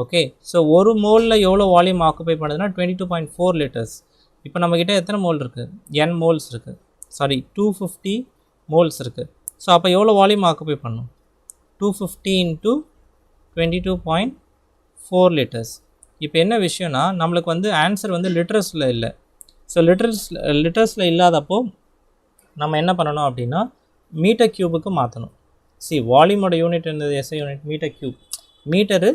ஓகே, ஸோ ஒரு மோலில் எவ்வளோ வால்யூம் ஆக்குபை பண்ணுதுன்னா 22.4 லிட்டர்ஸ். இப்போ நம்மக்கிட்ட எத்தனை மோல் இருக்குது? n மோல்ஸ் இருக்குது, சாரி 250 மோல்ஸ் இருக்குது. ஸோ அப்போ எவ்வளோ வால்யூம் ஆக்குபை பண்ணும்? 250 into 22.4 லிட்டர்ஸ். இப்போ என்ன விஷயம்னா நம்மளுக்கு வந்து ஆன்சர் வந்து லிட்டர்ஸில் இல்லை. ஸோ லிட்டர்ஸில் இல்லாதப்போ நம்ம என்ன பண்ணணும் அப்படின்னா மீட்டர் க்யூபுக்கு மாற்றணும். வால்யூமோட யூனிட் என்னது? SI unit metre cube. Metre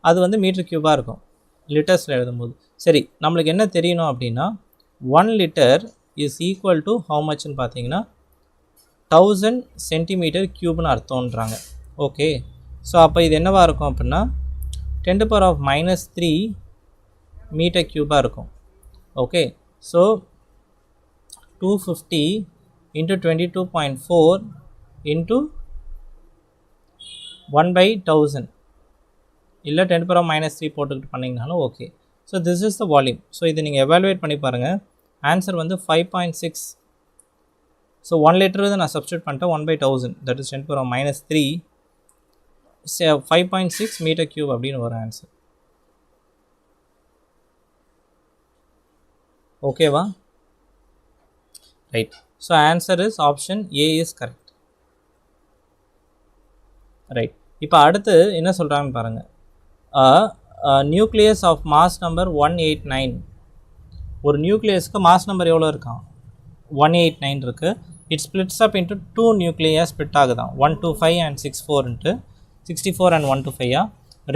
அது வந்து மீட்டர் க்யூபாக இருக்கும் லிட்டர்ஸில் எழுதும்போது. சரி, நம்மளுக்கு என்ன தெரியணும் அப்படின்னா 1 litre is equal to how மச்னு பார்த்தீங்கன்னா 1000 சென்டிமீட்டர் க்யூப்னு அர்த்தம்ன்றாங்க. ஓகே, ஸோ அப்போ இது என்னவாக இருக்கும் அப்படின்னா 10⁻³ மீட்டர் க்யூபாக இருக்கும். ஓகே, ஸோ 250 into 22.4 into 1/1000 இல்லை 10⁻³ போட்டுக்கிட்டு பண்ணிங்கனாலும் okay. So this is the volume. So இதை நீங்கள் எவாலுவேட் பண்ணி பாருங்கள். ஆன்சர் வந்து 5.6. ஸோ 1 லிட்டர் வந்து நான் சப்ஸ்டியூட் பண்ணிட்டேன் 1/1000, தட் இஸ் 10⁻³ 5.6 மீட்டர் க்யூப் அப்படின்னு வரும் ஆன்சர். ஓகேவா? Right. So answer is option A is correct. Right. இப்போ அடுத்து என்ன சொல்கிறாங்கன்னு பாருங்கள். Nucleus of mass number 189. ஒரு நியூக்ளியஸ்க்கு மாஸ் நம்பர் எவ்வளோ இருக்கான்? 189 இருக்குது. இட் ஸ்பிளிட்ஸ் அப் இன்ட்டு 2 நியூக்ளியாக ஸ்பிளிட் ஆகுதான், 125 and 64 and 125.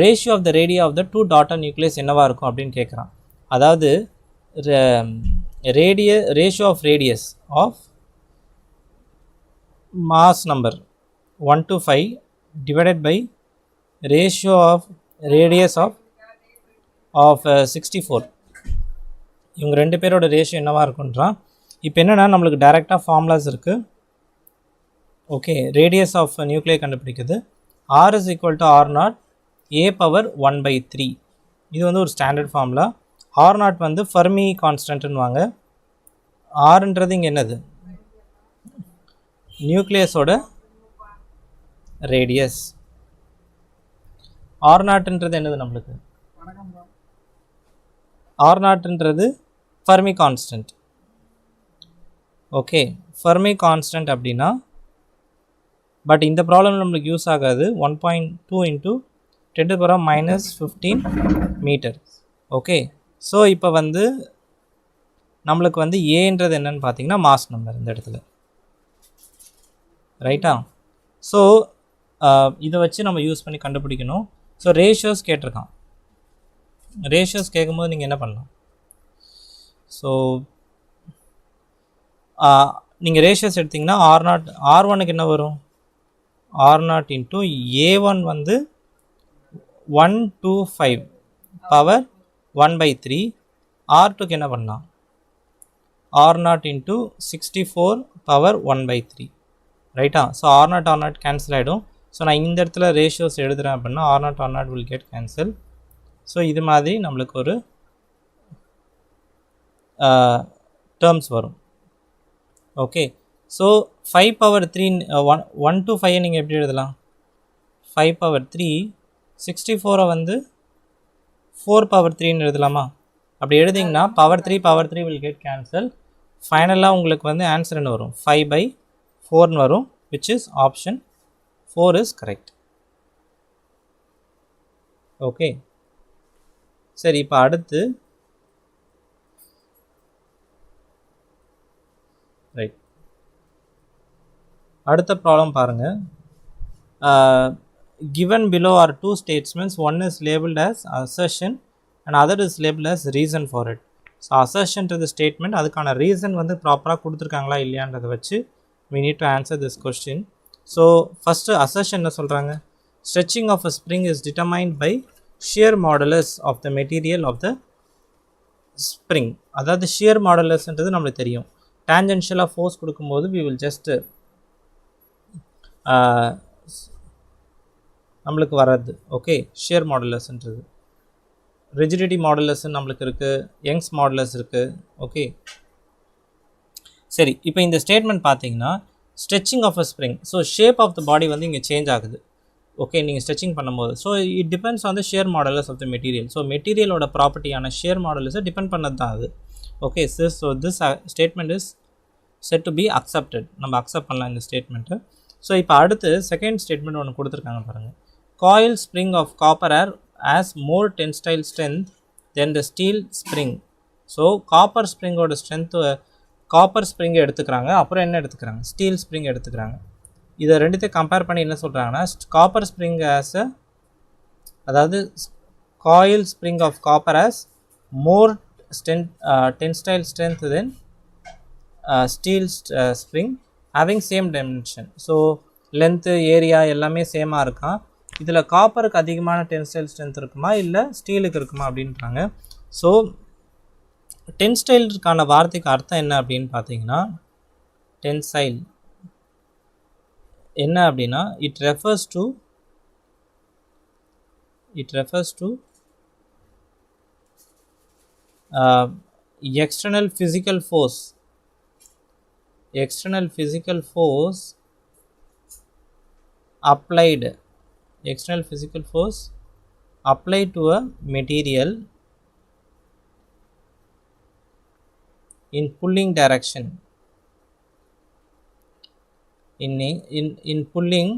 Ratio of the radii of the 2 daughter nucleus என்னவாக இருக்கும் அப்படின்னு கேட்குறான். அதாவது ratio of radius of mass number 125 divided by ratio of radius of 64. இவங்க ரெண்டு பேரோட ரேஷியோ என்னவாக இருக்குன்றான். இப்போ என்னென்னா நம்மளுக்கு டைரெக்டாக ஃபார்முலாஸ் இருக்குது. ஓகே, ரேடியஸ் ஆஃப் நியூக்ளியை கண்டுபிடிக்குது. R is equal to R0 a power 1/3. இது வந்து ஒரு ஸ்டாண்டர்ட் ஃபார்முலா. R0 வந்து ஃபெர்மி கான்ஸ்டன்ட்னுவாங்க. ஆர்ன்றது இங்கே என்னது? நியூக்ளியஸோட ரேடியஸ். R0ன்றது என்னது நம்மளுக்கு? R0ன்றது Fermi constant. Okay, Fermi constant அப்படின்னா பட் இந்த ப்ராப்ளம் நம்மளுக்கு யூஸ் ஆகாது. 1.2 into 10⁻⁻15 மீட்டர். ஓகே, ஸோ இப்போ வந்து நம்மளுக்கு வந்து ஏன்றது என்னன்னு பார்த்தீங்கன்னா மாஸ் நம்பர் இந்த இடத்துல. ரைட்டா? ஸோ இதை வச்சு நம்ம யூஸ் பண்ணி கண்டுபிடிக்கணும். ஸோ ரேஷியோஸ் கேட்டிருக்கான். ரேஷியோஸ் கேட்கும்போது நீங்கள் என்ன பண்ணலாம்? ஸோ நீங்கள் ரேஷியோஸ் எடுத்திங்கன்னா R1க்கு என்ன வரும்? R0 into A1 வந்து 125 பவர் 1/3. R2க்கு என்ன பண்ணலாம்? R0 into 64 power 1/3. ரைட்டா? ஸோ R0 கேன்சல் ஆகிடும். ஸோ நான் இந்த இடத்துல ரேஷியோஸ் எழுதுகிறேன் அப்படின்னா R0 will get cancel. So இது மாதிரி நம்மளுக்கு ஒரு டேர்ம்ஸ் வரும். ஓகே, ஸோ 5 பவர் 3 1 to 5 நீங்கள் எப்படி எழுதலாம்? 5 பவர் 3 64 வந்து 4 பவர் 3ன்னு எழுதலாமா? அப்படி எழுதிங்கன்னா பவர் 3 will get cancel. ஃபைனலாக உங்களுக்கு வந்து ஆன்சர் என்ன வரும்? 5/4ன்னு வரும், which is option 4 is correct. Okay, சரி, இப்போ அடுத்து ரைட், அடுத்த ப்ராப்ளம் பாருங்கள். Given below are two statements, one is labeled as assertion and other is labeled as reason for it. So அசர்ஷன்றது ஸ்டேட்மெண்ட், அதுக்கான ரீசன் வந்து ப்ராப்பராக கொடுத்துருக்காங்களா இல்லையான்றதை வச்சு we need to answer this question. So first assertion என்ன சொல்கிறாங்க? stretching of a spring is determined by shear modulus of the material of the spring. அதாவது shear modulusன்றது நம்மளுக்கு தெரியும், tangential force கொடுக்கும்போது we will just நம்மளுக்கு வராது. ஓகே, ஷியர் மாடுலஸ்ன்றது. Rigidity modulus நம்மளுக்கு இருக்குது, யங்ஸ் மாடுலஸ் இருக்குது. ஓகே, சரி, இப்போ இந்த ஸ்டேட்மெண்ட் பார்த்தீங்கன்னா stretching of a spring. So shape of the body வந்து இங்கே சேஞ்ச் ஆகுது. ஓகே, நீங்கள் ஸ்ட்ரெச்சிங் பண்ணும்போது so it depends on the shear modulus of the material. So மெட்டீரியலோட ப்ராப்பர்ட்டியான ஷியர் மாடுலஸை டிபெண்ட் பண்ணது தான் அது. Okay, so this statement is said to be accepted. நம்ம அக்செப்ட் பண்ணலாம் இந்த ஸ்டேட்மெண்ட்டு. ஸோ இப்போ அடுத்து செகண்ட் ஸ்டேட்மெண்ட் ஒன்று கொடுத்துருக்காங்க பாருங்கள். Coil spring of copper has more tensile strength than the steel spring. So copper ஸ்ப்ரிங்கோட ஸ்ட்ரென்த்து, காப்பர் ஸ்ப்ரிங்கை எடுத்துக்கிறாங்க, அப்புறம் என்ன எடுத்துக்கிறாங்க? ஸ்டீல் ஸ்ப்ரிங் எடுத்துக்கிறாங்க. இதை ரெண்டுத்தையும் கம்பேர் பண்ணி என்ன சொல்கிறாங்கன்னா, காப்பர் ஸ்ப்ரிங் ஆஸ் அதாவது coil spring of copper has more tensile strength than steel spring having same dimension. So length, area எல்லாமே சேமாக இருக்கான். இதில் காப்பருக்கு அதிகமான டென்ஸ்டைல் ஸ்ட்ரென்த் இருக்குமா இல்லை ஸ்டீலுக்கு இருக்குமா அப்படின்றாங்க. ஸோ டென்ஸ்டைலுக்கான வார்த்தைக்கு அர்த்தம் என்ன அப்படின்னு பார்த்தீங்கன்னா, டென்சைல் என்ன அப்படின்னா it refers to external physical force applied to a material in pulling direction, in pulling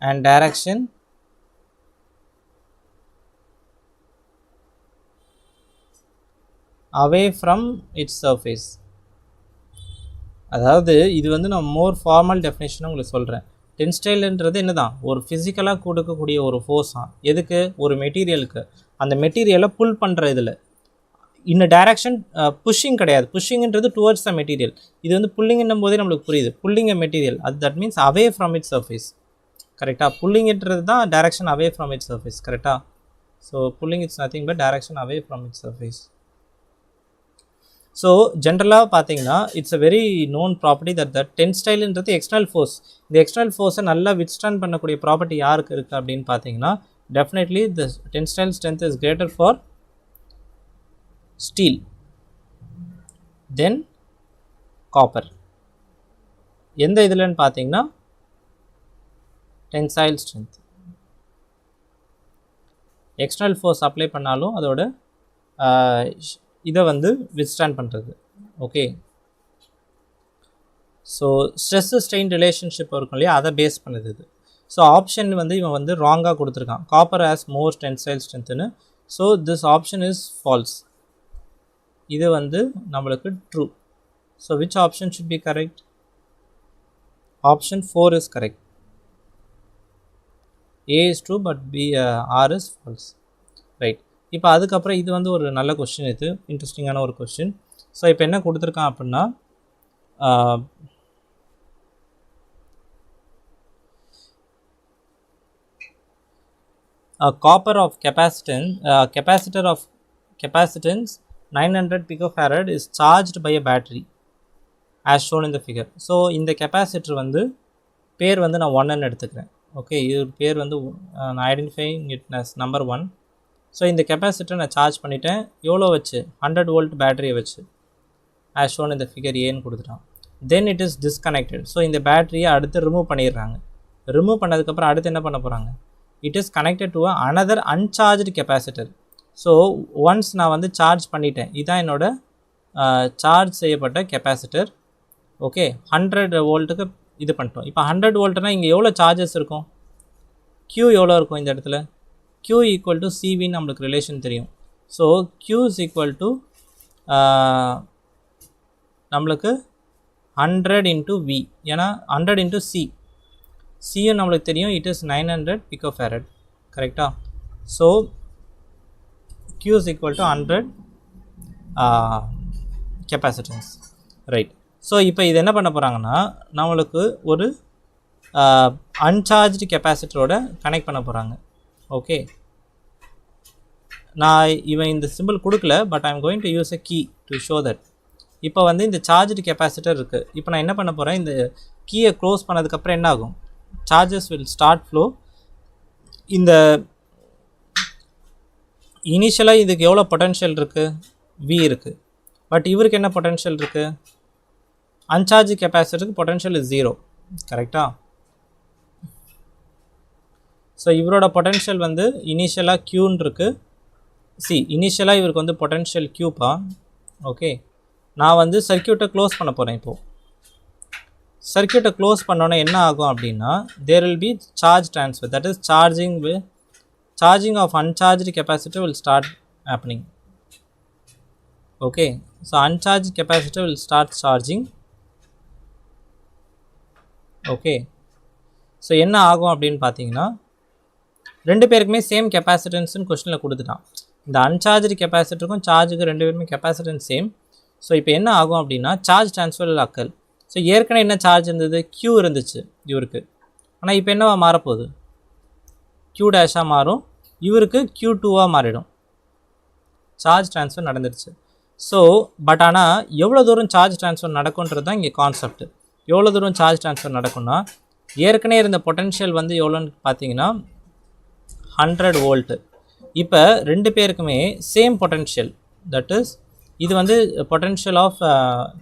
and direction away from its surface. அதாவது இது வந்து நான் மோர் ஃபார்மல் டெஃபினேஷனாக உங்களுக்கு சொல்கிறேன். டென்ஸ்டைல்ன்றது என்ன தான், ஒரு ஃபிசிக்கலாக கொடுக்கக்கூடிய ஒரு ஃபோர்ஸ் தான். எதுக்கு? ஒரு மெட்டீரியலுக்கு. அந்த மெட்டீரியலை புல் பண்ணுற இதில் இன்ன டைரக்ஷன் புஷ்ஷிங் கிடையாது. புஷ்ஷிங்ன்றது டுவர்ட்ஸ் த மெட்டீரியல். இது வந்து புல்லிங்கும் போதே நம்மளுக்கு புரியுது, புல்லிங் எ மெட்டீரியல், அது that means away from its surface. கரெக்டாக? புல்லிங்ன்றது தான் direction away from its surface. கரெக்டாக? So pulling it's nothing but direction away from its surface. So ஜென்ரலாக பார்த்தீங்கன்னா it's a very known property that டென்ஸ்டைல்ன்றது external force. இந்த external ஃபோர்ஸை நல்லா வித்ஸ்டாண்ட் பண்ணக்கூடிய ப்ராப்பர்ட்டி யாருக்கு இருக்குது அப்படின்னு பார்த்தீங்கன்னா, definitely the tensile strength is greater for steel then copper. எந்த இதுலன்னு பார்த்தீங்கன்னா tensile strength. External force apply பண்ணாலும் அதோட இதை வந்து வித்ஸ்டாண்ட் பண்ணுறது. Okay, so stress strain relationship இருக்கும் இல்லையா, அதை பேஸ் பண்ணுது இது. ஸோ ஆப்ஷன் வந்து இவன் வந்து ராங்காக கொடுத்துருக்கான், காப்பர் ஹேஸ் மோர் டென்சைல் ஸ்ட்ரென்த்துன்னு. So this option is false. இது வந்து நம்மளுக்கு true. So which option should be correct? Option 4 is correct. A is true but R is false. Right. இப்போ அதுக்கப்புறம் இது வந்து ஒரு நல்ல கொஸ்டின், இது இன்ட்ரெஸ்டிங்கான ஒரு கொஸ்டின். ஸோ இப்போ என்ன கொடுத்துருக்கான் அப்படின்னா, copper of capacitor of capacitance 900 picofarad is charged by a battery as shown in the figure. So இந்த கெப்பாசிட்டர் வந்து பேர் வந்து நான் 1ன்னு எடுத்துக்கிறேன். ஓகே, இது பேர் வந்து நான் identifying it as number 1. So இந்த கெப்பாசிட்டர் நான் சார்ஜ் பண்ணிட்டேன் எவ்வளோ வச்சு 100 வோல்ட் பேட்டரியை வச்சு as shown in the figure ஏன்னு கொடுத்துட்டான். then it is disconnected. So இந்த பேட்டரியை அடுத்து ரிமூவ் பண்ணிடுறாங்க. ரிமூவ் பண்ணதுக்கப்புறம் அடுத்து என்ன பண்ண போகிறாங்க, it is connected to another uncharged capacitor. So once நான் வந்து சார்ஜ் பண்ணிட்டேன், இதுதான் என்னோட சார்ஜ் செய்யப்பட்ட கெப்பாசிட்டர். ஓகே 100 வோல்ட்டுக்கு இது பண்ணிட்டோம். இப்போ 100 வோல்ட்னா இங்கே எவ்வளோ சார்ஜஸ் இருக்கும், Q எவ்வளோ இருக்கும் இந்த இடத்துல, Q ஈக்குவல் டு சிவின்னு நம்மளுக்கு ரிலேஷன் தெரியும். So Q is equal to நம்மளுக்கு 100 இன்ட்டு V, ஏன்னா 100 இன்ட்டு C, சியும் நம்மளுக்கு தெரியும், இட் இஸ் 900 பிகோஃபேரட். கரெக்டாக? So Q is equal to 100 capacitance. Right. So இப்போ இது என்ன பண்ண போகிறாங்கன்னா நம்மளுக்கு ஒரு அன்சார்ஜ்டு கெப்பாசிட்டரோட கனெக்ட் பண்ண போகிறாங்க. ஓகே, நான் இவன் இந்த சிம்பிள் கொடுக்கல, but I am going to use a key to show that. இப்போ வந்து இந்த சார்ஜ்டு கெப்பாசிட்டர் இருக்குது. இப்போ நான் என்ன பண்ண போகிறேன், இந்த கீயை க்ளோஸ் பண்ணதுக்கப்புறம் என்ன ஆகும், சார்ஜஸ் வில் ஸ்டார்ட் ஃப்ளோ. இந்த இனிஷியலாக இதுக்கு எவ்வளோ பொட்டென்ஷியல் இருக்குது, V இருக்குது. பட் இவருக்கு என்ன பொட்டென்ஷியல் இருக்குது, அன்சார்ஜ் கெப்பாசிட்டருக்கு பொட்டென்ஷியல் இஸ் 0. கரெக்டாக? ஸோ இவரோட பொட்டென்ஷியல் வந்து இனிஷியலாக க்யூன்னு இருக்குது. இனிஷியலாக இவருக்கு வந்து பொட்டென்ஷியல் க்யூப்பா. ஓகே, நான் வந்து சர்க்யூட்டை க்ளோஸ் பண்ண போகிறேன். இப்போது சர்க்யூட்டை க்ளோஸ் பண்ணோன்னே என்ன ஆகும் அப்படின்னா, there will be charge transfer, that is charging of uncharged capacitor will start happening. Okay, so uncharge capacitor will start charging. Okay, so என்ன ஆகும் அப்படின்னு பார்த்தீங்கன்னா, ரெண்டு பேருக்குமே சேம் கெப்பாசிட்டன்ஸ்னு கொஸ்டினில் கொடுத்துட்டான். இந்த அன்சார்ஜ்டு கெப்பாசிட்டருக்கும் சார்ஜுக்கு ரெண்டு பேருமே கெப்பாசிட்டன்ஸ் சேம். ஸோ இப்போ என்ன ஆகும் அப்படின்னா, சார்ஜ் ட்ரான்ஸ்ஃபர் அக்கல். ஸோ ஏற்கனவே என்ன சார்ஜ் இருந்தது, Q இருந்துச்சு இவருக்கு, ஆனால் இப்போ என்னவா மாறப்போகுது, Q டேஷாக மாறும், இவருக்கு Q2வாக மாறிடும். சார்ஜ் ட்ரான்ஸ்ஃபர் நடந்துருச்சு. ஸோ பட் ஆனால் எவ்வளோ தூரம் சார்ஜ் ட்ரான்ஸ்ஃபர் நடக்குன்றது தான் இங்கே கான்செப்ட். எவ்வளோ தூரம் சார்ஜ் ட்ரான்ஸ்ஃபர் நடக்கும்னா, ஏற்கனவே இருந்த பொட்டென்ஷியல் வந்து எவ்வளோன்னு பார்த்தீங்கன்னா 100 வோல்ட்டு. இப்போ ரெண்டு பேருக்குமே சேம் பொட்டென்ஷியல், தட் இஸ் இது வந்து பொட்டென்ஷியல் ஆஃப்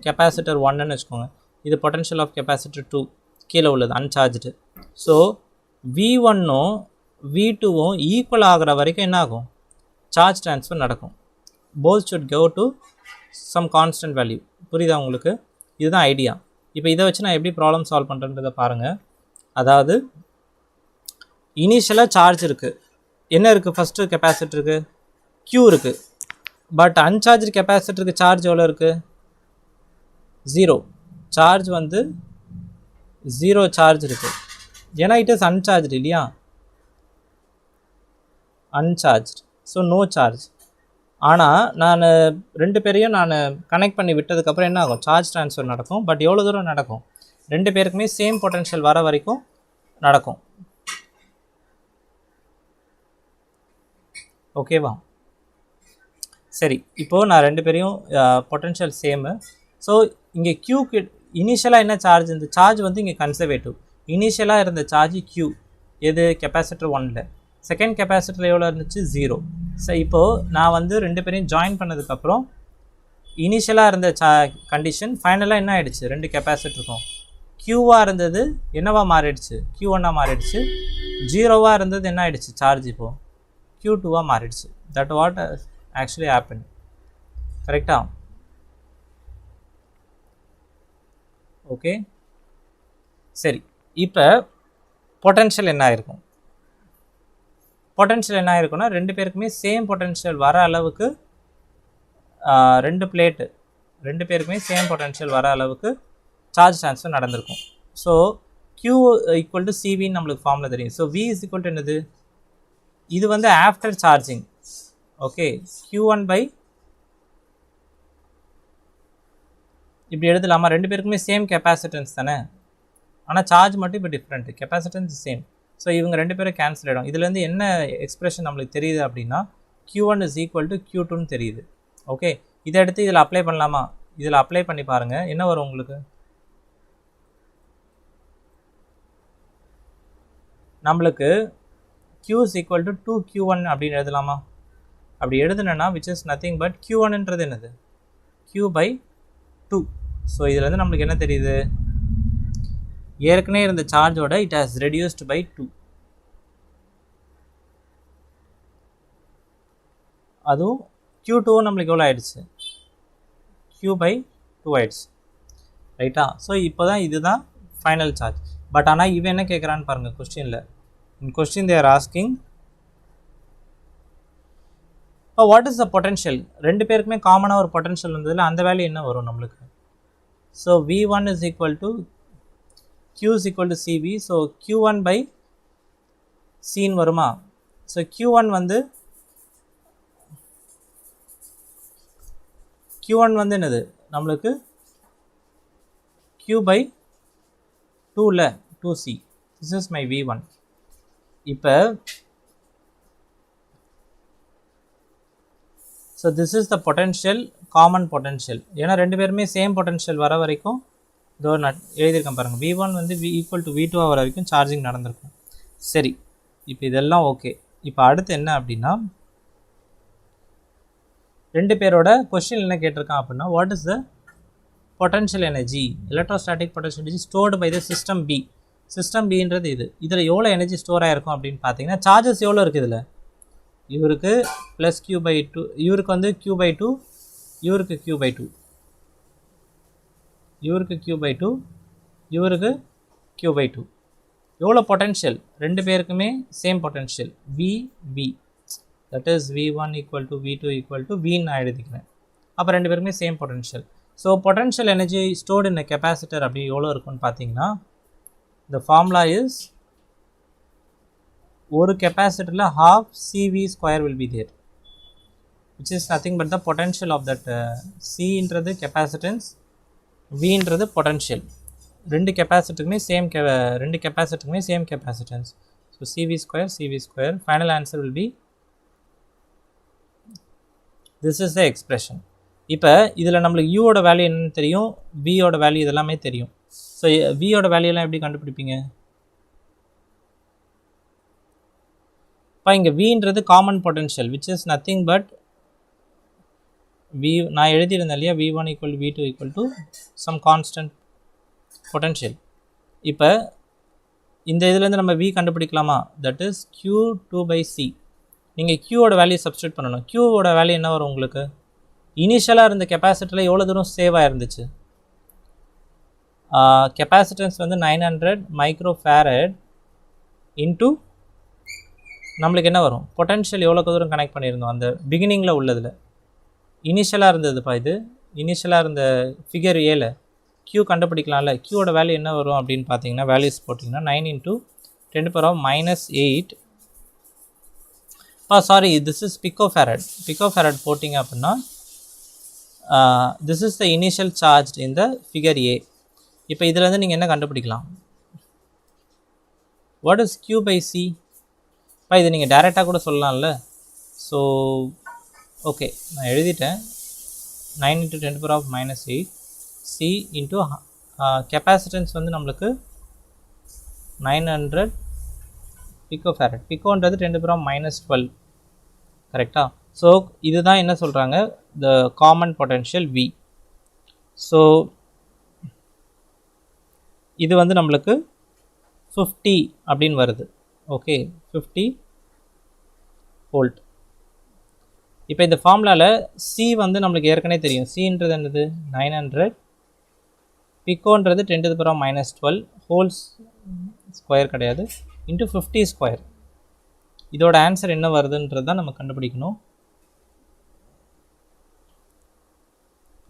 கெப்பாசிட்டர் 1ன்னு வச்சுக்கோங்க, இது பொட்டென்ஷியல் ஆஃப் கெப்பாசிட்டர் 2 கீழே உள்ளது அன்சார்ஜ்டு. ஸோ V1ம் V2வும் ஈக்குவல் ஆகிற வரைக்கும் என்ன ஆகும், சார்ஜ் ட்ரான்ஸ்ஃபர் நடக்கும். Both should go to some constant value. புரியுதா உங்களுக்கு? இதுதான் ஐடியா. இப்போ இதை வச்சு நான் எப்படி ப்ராப்ளம் சால்வ் பண்ணுறேன்றதை பாருங்கள். அதாவது இனிஷியலாக சார்ஜ் இருக்குது, என்ன இருக்குது, ஃபஸ்ட்டு கெப்பாசிட்டருக்கு Q இருக்குது, பட் அன்சார்ஜ் கெப்பாசிட்டருக்கு சார்ஜ் எவ்வளோ இருக்குது, 0. சார்ஜ் வந்து 0 சார்ஜ் இருக்குது, ஏன்னா இட் இஸ் அன்சார்ஜ்டு இல்லையா, அன்சார்ஜ். So no charge. ஆனால் நான் ரெண்டு பேரையும் நான் கனெக்ட் பண்ணி விட்டதுக்கப்புறம் என்ன ஆகும், சார்ஜ் ட்ரான்ஸ்ஃபர் நடக்கும். பட் எவ்வளோ தூரம் நடக்கும், ரெண்டு பேருக்குமே சேம் பொட்டென்ஷியல் வர வரைக்கும் நடக்கும். ஓகேவா? சரி, இப்போது நான் ரெண்டு பேரையும் பொட்டென்ஷியல் சேமு. ஸோ இங்கே Qக்கு இனிஷியலாக என்ன சார்ஜ் இருந்தது, சார்ஜ் வந்து இங்கே கன்சர்வேட்டிவ். இனிஷியலாக இருந்த சார்ஜ் Q எது, கெப்பாசிட்டர் 1ல். செகண்ட் கெப்பாசிட்டர் எவ்வளோ இருந்துச்சு, 0. ஸோ இப்போது நான் வந்து ரெண்டு பேரையும் ஜாயின் பண்ணதுக்கப்புறம் இனிஷியலாக இருந்த கண்டிஷன் ஃபைனலாக என்ன ஆகிடுச்சு, ரெண்டு கெப்பாசிட்டருக்கும் Qவாக இருந்தது என்னவா மாறிடுச்சு, Q1ஆக மாறிடுச்சு. 0வாக இருந்தது என்ன ஆகிடுச்சு சார்ஜ், இப்போது Q2வாக மாறிடுச்சு. That what actually happen. கரெக்டா? ஓகே, சரி. இப்போ பொட்டென்ஷியல் என்ன ஆயிருக்கும், பொட்டென்ஷியல் என்ன ஆயிருக்குன்னா, ரெண்டு பேருக்குமே சேம் பொட்டென்ஷியல் வர அளவுக்கு ரெண்டு பிளேட்டு ரெண்டு பேருக்குமே சேம் பொட்டென்ஷியல் வர அளவுக்கு சார்ஜ் ட்ரான்ஸ்ஃபர் நடந்திருக்கும். ஸோ Q ஈக்குவல் டு சிவின்னு நம்மளுக்கு ஃபார்முலா தெரியும். So V is equal to என்னது, இது வந்து after charging. Okay, Q1 by இப்படி எழுதலாமா, ரெண்டு பேருக்குமே சேம் கெப்பாசிட்டன்ஸ் தானே, ஆனால் சார்ஜ் மட்டும் இப்போ டிஃப்ரெண்ட், கெப்பாசிட்டன்ஸ் சேம். ஸோ இவங்க ரெண்டு பேரும் கேன்சல் ஆகிடும். இதுலேருந்து என்ன எக்ஸ்பிரஷன் நம்மளுக்கு தெரியுது அப்படின்னா, Q1 இஸ் ஈக்குவல் டு Q2ன்னு தெரியுது. ஓகே, இதை எடுத்து இதில் அப்ளை பண்ணலாமா, இதில் அப்ளை பண்ணி பாருங்கள் என்ன வரும் உங்களுக்கு. நம்மளுக்கு Q is equal to 2Q1 அப்படின்னு எழுதலாமா, அப்படி எழுதுனேன்னா which is nothing but q1 ன்றது என்னது q by 2. ஸோ இதில் வந்து நம்மளுக்கு என்ன தெரியுது ஏற்கனவே இருந்த சார்ஜோட it has reduced by 2. அதுவும் q2 நம்மளுக்கு எவ்வளோ ஆயிடுச்சு q by 2 ஆயிடுச்சு ரைட்டா. ஸோ இப்போ தான் இதுதான் ஃபைனல் சார்ஜ். பட் ஆனால் இவன் என்ன கேட்குறான்னு பாருங்கள் கொஸ்டினில். இன் கொஸ்டின் they are asking இப்போ வாட் இஸ் த பொட்டன்ஷியல், ரெண்டு பேருக்குமே காமனாக ஒரு பொட்டன்ஷியல் வந்ததில் அந்த வேல்யூ என்ன வரும் நம்மளுக்கு. So v1 is equal to q is equal to cv. So q1 by c ன்னு வருமா. ஸோ q1 வந்து என்னது நம்மளுக்கு q by 2ல 2c. this is my v1. இப்போ so this is the potential, common potential. ஏன்னா ரெண்டு பேருமே சேம் பொட்டன்ஷியல் வர வரைக்கும் இதோ நான் எழுதியிருக்கேன் பாருங்கள், v1 வந்து ஈக்குவல் டு v2 வர வரைக்கும் சார்ஜிங் நடந்திருக்கும். சரி, இப்போ இதெல்லாம் ஓகே. இப்போ அடுத்து என்ன அப்படின்னா ரெண்டு பேரோட கொஸ்டின் என்ன கேட்டிருக்கான் அப்படின்னா what is the potential energy, electrostatic potential energy stored by the system B. System பின்றது இதில் எவ்வளோ எனர்ஜி ஸ்டோர் ஆகிருக்கும் அப்படின்னு பார்த்தீங்கன்னா சார்ஜஸ் எவ்வளோ இருக்குது இதில். இவருக்கு ப்ளஸ் q by 2, இவருக்கு வந்து q by 2, இவருக்கு q by 2, இவருக்கு q by 2, இவருக்கு q by 2. எவ்வளோ பொட்டன்ஷியல், ரெண்டு பேருக்குமே same potential v, that is v1 equal to v2 equal to v நான் எழுதிக்கிறேன். அப்போ ரெண்டு பேருக்குமே same potential. So potential energy stored இன் கெப்பாசிட்டர் அப்படி எவ்வளோ இருக்குன்னு பார்த்தீங்கன்னா the formula is ஒரு கெப்பாசிட்டரில் half cv square will be there, which is nothing but the potential of that c ன்றது capacitance, v ன்றது potential. ரெண்டு கெப்பாசிட்டருக்குமே same capacitance. so cv square, final answer will be this is the expression. இப்போ இதில் நம்மளுக்கு u ஓட value என்னன்னு தெரியும், v ஓட வேல்யூ இதெல்லாமே தெரியும். ஸோ v ஓட வேல்யூலாம் எப்படி கண்டுபிடிப்பீங்க. இப்போ இங்கே vன்றது common potential which is nothing but v, நான் எழுதியிருந்தேன் இல்லையா, v1 equal v2 equal to some constant potential. இப்போ இந்த இதுலேருந்து நம்ம v கண்டுபிடிக்கலாமா, that is q2 by c. நீங்கள் q ஓட வேல்யூ சப்ஸ்டியூட் பண்ணணும். q ஓட வேல்யூ என்ன வரும் உங்களுக்கு, இனிஷியலாக இருந்த கெப்பாசிட்டரில் எவ்வளோ தூரம் சேவ் ஆயிருந்துச்சு, கெப்பாசிட்டன்ஸ் வந்து 900 மைக்ரோஃபேரட் இன்ட்டு நம்மளுக்கு என்ன வரும் பொட்டன்ஷியல் எவ்வளோ தூரம் கனெக்ட் பண்ணியிருந்தோம் அந்த பிகினிங்கில் உள்ளதில். இனிஷியலாக இருந்ததுப்பா, இது இனிஷியலாக இருந்த ஃபிகர் ஏல q கண்டுபிடிக்கலாம்ல. q ஓட வேல்யூ என்ன வரும் அப்படின்னு பார்த்தீங்கன்னா வேல்யூஸ் போட்டிங்கன்னா 9 × 10⁻⁸. சாரி, திஸ் இஸ் பிக்கோஃபேரட் போட்டிங்க அப்படின்னா this is the initial charge in the figure A. இப்போ இதிலேருந்து நீங்கள் என்ன கண்டுபிடிக்கலாம், what is q by c. இப்போ இது நீங்கள் டைரெக்டாக கூட சொல்லலாம்ல. ஸோ ஓகே, நான் எழுதிட்டேன். 9 × 10⁻⁸ c இன்ட்டு கெப்பாசிட்டன்ஸ் வந்து நம்மளுக்கு 900 பிக்கோஃபேரட். பிக்கோன்றது 10⁻⁻12 கரெக்டாக. ஸோ இதுதான் என்ன சொல்கிறாங்க, the common potential v. So இது வந்து நம்மளுக்கு 50 அப்படின்னு வருது. Okay, 50 volt. இப்போ இந்த ஃபார்முலாவில் சி வந்து நம்மளுக்கு ஏற்கனவே தெரியும். சின்றது என்னது 900, பிக்கோன்றது 10⁻⁻12 ஹோல்ஸ் ஸ்கொயர் கிடையாது, இன்ட்டு 50 ஸ்கொயர். இதோட ஆன்சர் என்ன வருதுன்றது தான் நம்ம கண்டுபிடிக்கணும்.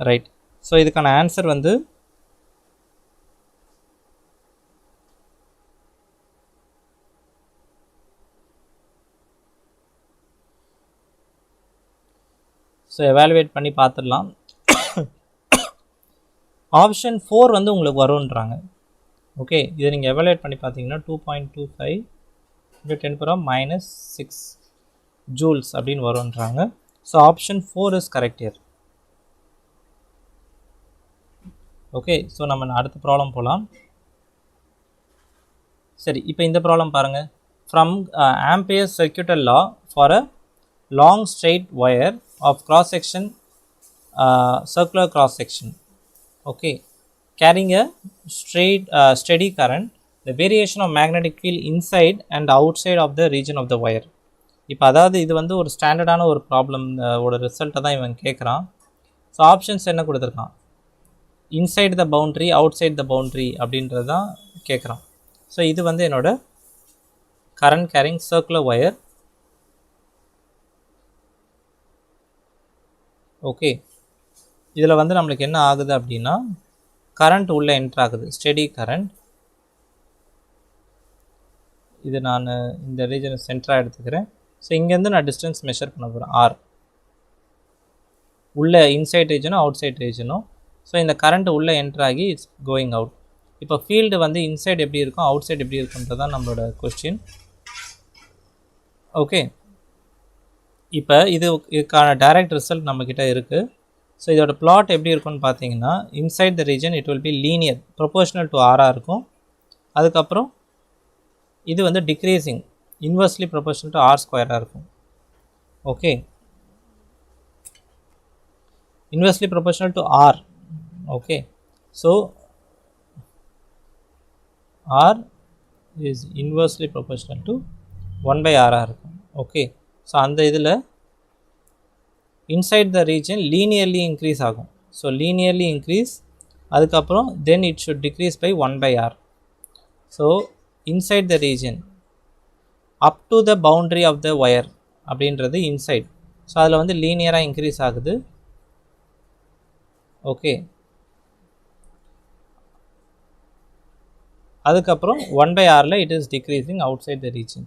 ரைட். ஸோ இதுக்கான ஆன்சர் வந்து ஸோ எவாலுவேட் பண்ணி பார்த்துடலாம். ஆப்ஷன் 4 வந்து உங்களுக்கு வரும்ன்றாங்க. ஓகே, இதை நீங்கள் எவாலுவேட் பண்ணி பார்த்தீங்கன்னா 2.25 × 10⁻⁻6 ஜூல்ஸ் அப்படின்னு வரும்ன்றாங்க. So option 4 is correct here. Okay, so நம்ம அடுத்த ப்ராப்ளம் போகலாம். சரி, இப்போ இந்த ப்ராப்ளம் பாருங்கள். From Ampere circuital law for a long straight wire of cross section, circular cross section, okay, carrying a steady current, the variation of magnetic field inside and outside of the region of the wire. இப்போ அதாவது இது வந்து ஒரு ஸ்டாண்டர்டான ஒரு problem ஓட ரிசல்ட்டை தான் இவன் கேட்குறான். ஸோ ஆப்ஷன்ஸ் என்ன கொடுத்துருக்கான், inside the boundary, outside the boundary அப்படின்றது தான் கேட்குறான். ஸோ இது வந்து என்னோட current carrying circular wire. Okay, இதில் வந்து நம்மளுக்கு என்ன ஆகுது அப்படின்னா கரண்ட் உள்ளே என்ட்ரு ஆகுது, ஸ்டெடி கரண்ட். இது நான் இந்த ரீஜனை சென்டராக எடுத்துக்கிறேன். ஸோ இங்கேருந்து நான் டிஸ்டன்ஸ் மெஷர் பண்ண போகிறேன், ஆர். உள்ளே இன்சைட் ரீஜனும் அவுட் சைட் ரீஜனும். ஸோ இந்த கரண்ட் உள்ளே என்ட்ரு ஆகி இட்ஸ் கோயிங் அவுட். இப்போ ஃபீல்டு வந்து இன்சைட் எப்படி இருக்கும், அவுட் சைட் எப்படி இருக்குன்றது தான் நம்மளோட கொஸ்டின். ஓகே, இப்போ இதுக்கான டைரக்ட் ரிசல்ட் நம்மக்கிட்ட இருக்குது. ஸோ இதோட பிளாட் எப்படி இருக்குன்னு பார்த்தீங்கன்னா, inside the region it will be linear proportional to ஆராக இருக்கும். அதுக்கப்புறம் இது வந்து decreasing inversely proportional to r ஸ்கொயராக இருக்கும். Okay, inversely proportional to r. okay, so r is inversely proportional to 1 by r இருக்கும். okay, so அந்த இதில் inside the region linearly increase ஆகும். so linearly increase, அதுக்கப்புறம் then it should decrease by 1 by r. so inside the region up to the boundary of the wire அப்படின்றது inside. So அதில் வந்து லீனியராக increase ஆகுது. Okay, அதுக்கப்புறம் 1 by r it is decreasing outside the region.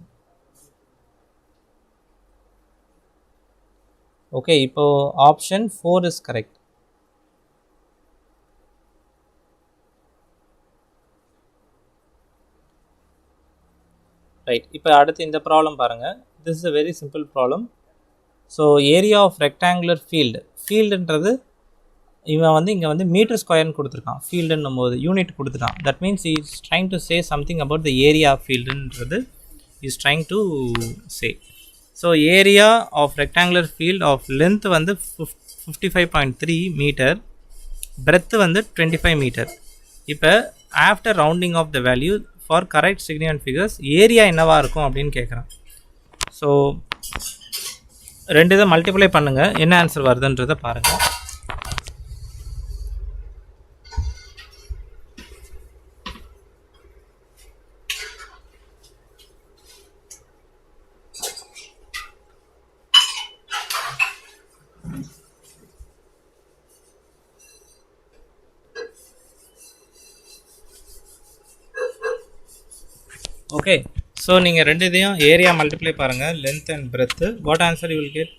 Okay, இப்போது option 4 is correct. Right, இப்போ அடுத்து இந்த problem பாருங்கள். This is a very simple problem. So area of rectangular ஃபீல்டுன்றது இவன் வந்து இங்கே வந்து மீட்டர் ஸ்கொயர்னு கொடுத்துருக்கான். ஃபீல்டுன்னும் போது யூனிட் கொடுத்துட்டான். That means is trying to say something about the area of ஃபீல்டுன்றது is trying to say. So area of rectangular field of length வந்து 55.3 மீட்டர், பிரெத்து வந்து 25 மீட்டர். இப்போ after rounding off the value for correct significant figures area என்னவாக இருக்கும் அப்படின்னு கேட்குறான். So ரெண்டு இதை மல்டிப்ளை பண்ணுங்கள், என்ன ஆன்சர் வருதுன்றதை பாருங்கள். ஓகே, ஸோ நீங்கள் ரெண்டு இதையும் ஏரியா மல்டிப்ளை பாருங்கள், length and breadth. What answer you will get?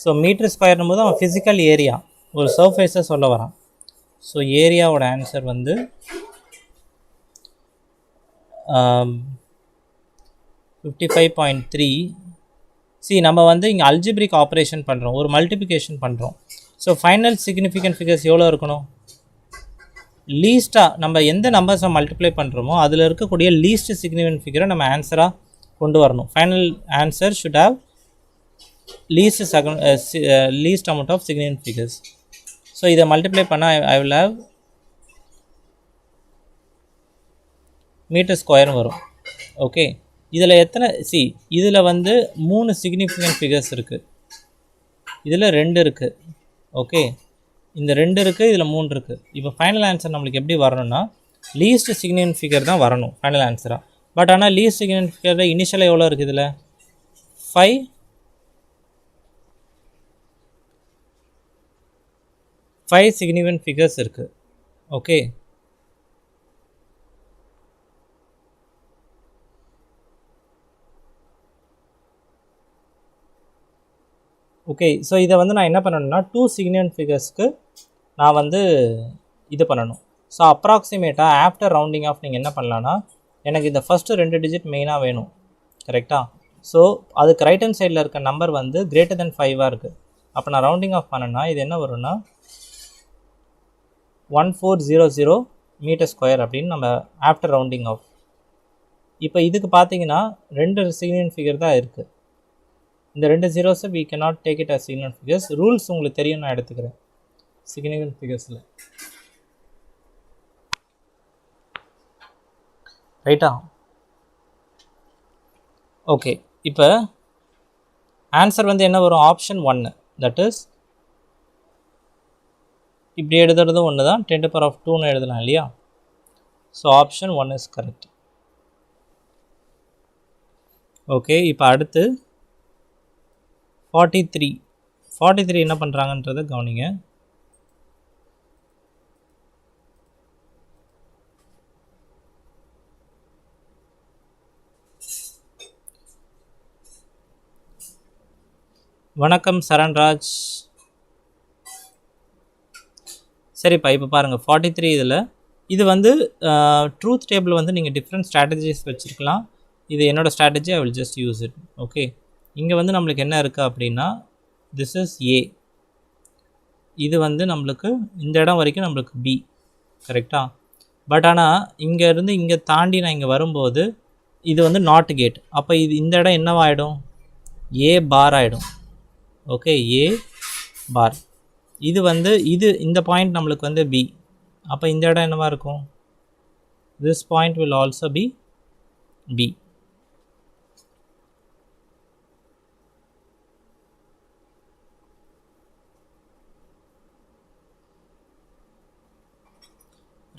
So metre ஸ்கொயர்னும் போது அவன் ஃபிசிக்கல் ஏரியா ஒரு சர்ஃபேஸை சொல்ல வரான். ஸோ ஏரியாவோட ஆன்சர் வந்து 55.3. நம்ம வந்து இங்கே அல்ஜிப்ரிக் ஆப்ரேஷன் பண்ணுறோம், ஒரு மல்டிப்ளிகேஷன் பண்ணுறோம். ஸோ ஃபைனல் சிக்னிஃபிகன்ட் ஃபிகர்ஸ் எவ்வளோ இருக்கணும்? லீஸ்ட்டாக நம்ம எந்த நம்பர்ஸை மல்டிப்ளை பண்ணுறோமோ அதில் இருக்கக்கூடிய லீஸ்ட் சிக்னிஃபிகன்ட் ஃபிகரை நம்ம ஆன்சராக கொண்டு வரணும். Final answer should have least amount of significant figures. So இதை மல்டிப்ளை பண்ணால் ஐ வில் ஹாவ் மீட்டர் ஸ்கொயர்னு வரும். ஓகே, இதில் எத்தனை இதில் வந்து 3 சிக்னிஃபிகன்ட் ஃபிகர்ஸ் இருக்குது, இதில் 2 இருக்குது. ஓகே, இந்த 2 இருக்குது, இதில் 3 இருக்குது. இப்போ ஃபைனல் ஆன்சர் நம்மளுக்கு எப்படி வரணும்னா லீஸ்ட் சிக்னிஃபிகன்ட் ஃபிகர் தான் வரணும் ஃபைனல் ஆன்சராக. பட் ஆனால் லீஸ்ட் சிக்னிஃபிகன்ட் ஃபிகரில் இனிஷியலாக எவ்வளோ இருக்குது? இதில் 5 சிக்னிஃபிகன்ட் ஃபிகர்ஸ் இருக்குது. ஓகே, ஓகே, ஸோ இதை வந்து நான் என்ன பண்ணணும்னா 2 சிக்னிஃபிகன்ட் ஃபிகர்ஸ்க்கு நான் வந்து இது பண்ணணும். ஸோ அப்ராக்சிமேட்டாக ஆஃப்டர் ரவுண்டிங் ஆஃப் நீங்கள் என்ன பண்ணலான்னா, எனக்கு இந்த ஃபஸ்ட்டு 2 டிஜிட் மெயினாக வேணும், கரெக்டாக? ஸோ அதுக்கு ரைட் ஹேண்ட் சைடில் இருக்க நம்பர் வந்து கிரேட்டர் தென் 5ஆக இருக்குது. அப்போ நான் ரவுண்டிங் ஆஃப் பண்ணேன்னா இது என்ன வரும்னா 1400 மீட்டர் ஸ்கொயர் அப்படின்னு நம்ம ஆஃப்டர் ரவுண்டிங் ஆஃப். இப்போ இதுக்கு பார்த்தீங்கன்னா 2 சிக்னிஃபிகண்ட் ஃபிகர் தான் இருக்குது. இந்த 2 ஜீரோஸை we cannot take it as significant figures. Rules உங்களுக்கு தெரியும், நான் எடுத்துக்கிறேன் சிக்னிஃபிகண்ட் ஃபிகர்ஸில். ரைட்டா? ஓகே, இப்போ ஆன்சர் வந்து என்ன வரும்? ஆப்ஷன் 1. தட் இஸ் இப்படி எழுதுறது ஒன்று தான், 10⁻²ன்னு எழுதலாம் இல்லையா? So option 1 is correct. Okay, இப்போ அடுத்து 43 என்ன பண்ணுறாங்கன்றதை கவனிங்க. வணக்கம் சரண்ராஜ். சரிப்பா, இப்போ பாருங்கள் 43 இதில் இது வந்து ட்ரூத் டேபிள் வந்து நீங்கள் டிஃப்ரெண்ட் ஸ்ட்ராட்டஜிஸ் வச்சுருக்கலாம். இது என்னோடய strategy, I will just use it. Okay, இங்கே வந்து நம்மளுக்கு என்ன இருக்குது அப்படின்னா, திஸ் இஸ் ஏ, இது வந்து நம்மளுக்கு இந்த இடம் வரைக்கும் நம்மளுக்கு பி, கரெக்டாக? பட் ஆனால் இங்கேருந்து இங்கே தாண்டி நான் இங்கே வரும்போது இது வந்து நாட் கேட். அப்போ இது இந்த இடம் என்னவாகிடும்? ஏ பார் ஆகிடும். ஓகே, ஏ பார். இது வந்து இந்த பாயிண்ட் நம்மளுக்கு வந்து பி. அப்போ இந்த இடம் என்னவாக இருக்கும்? This point will also be B.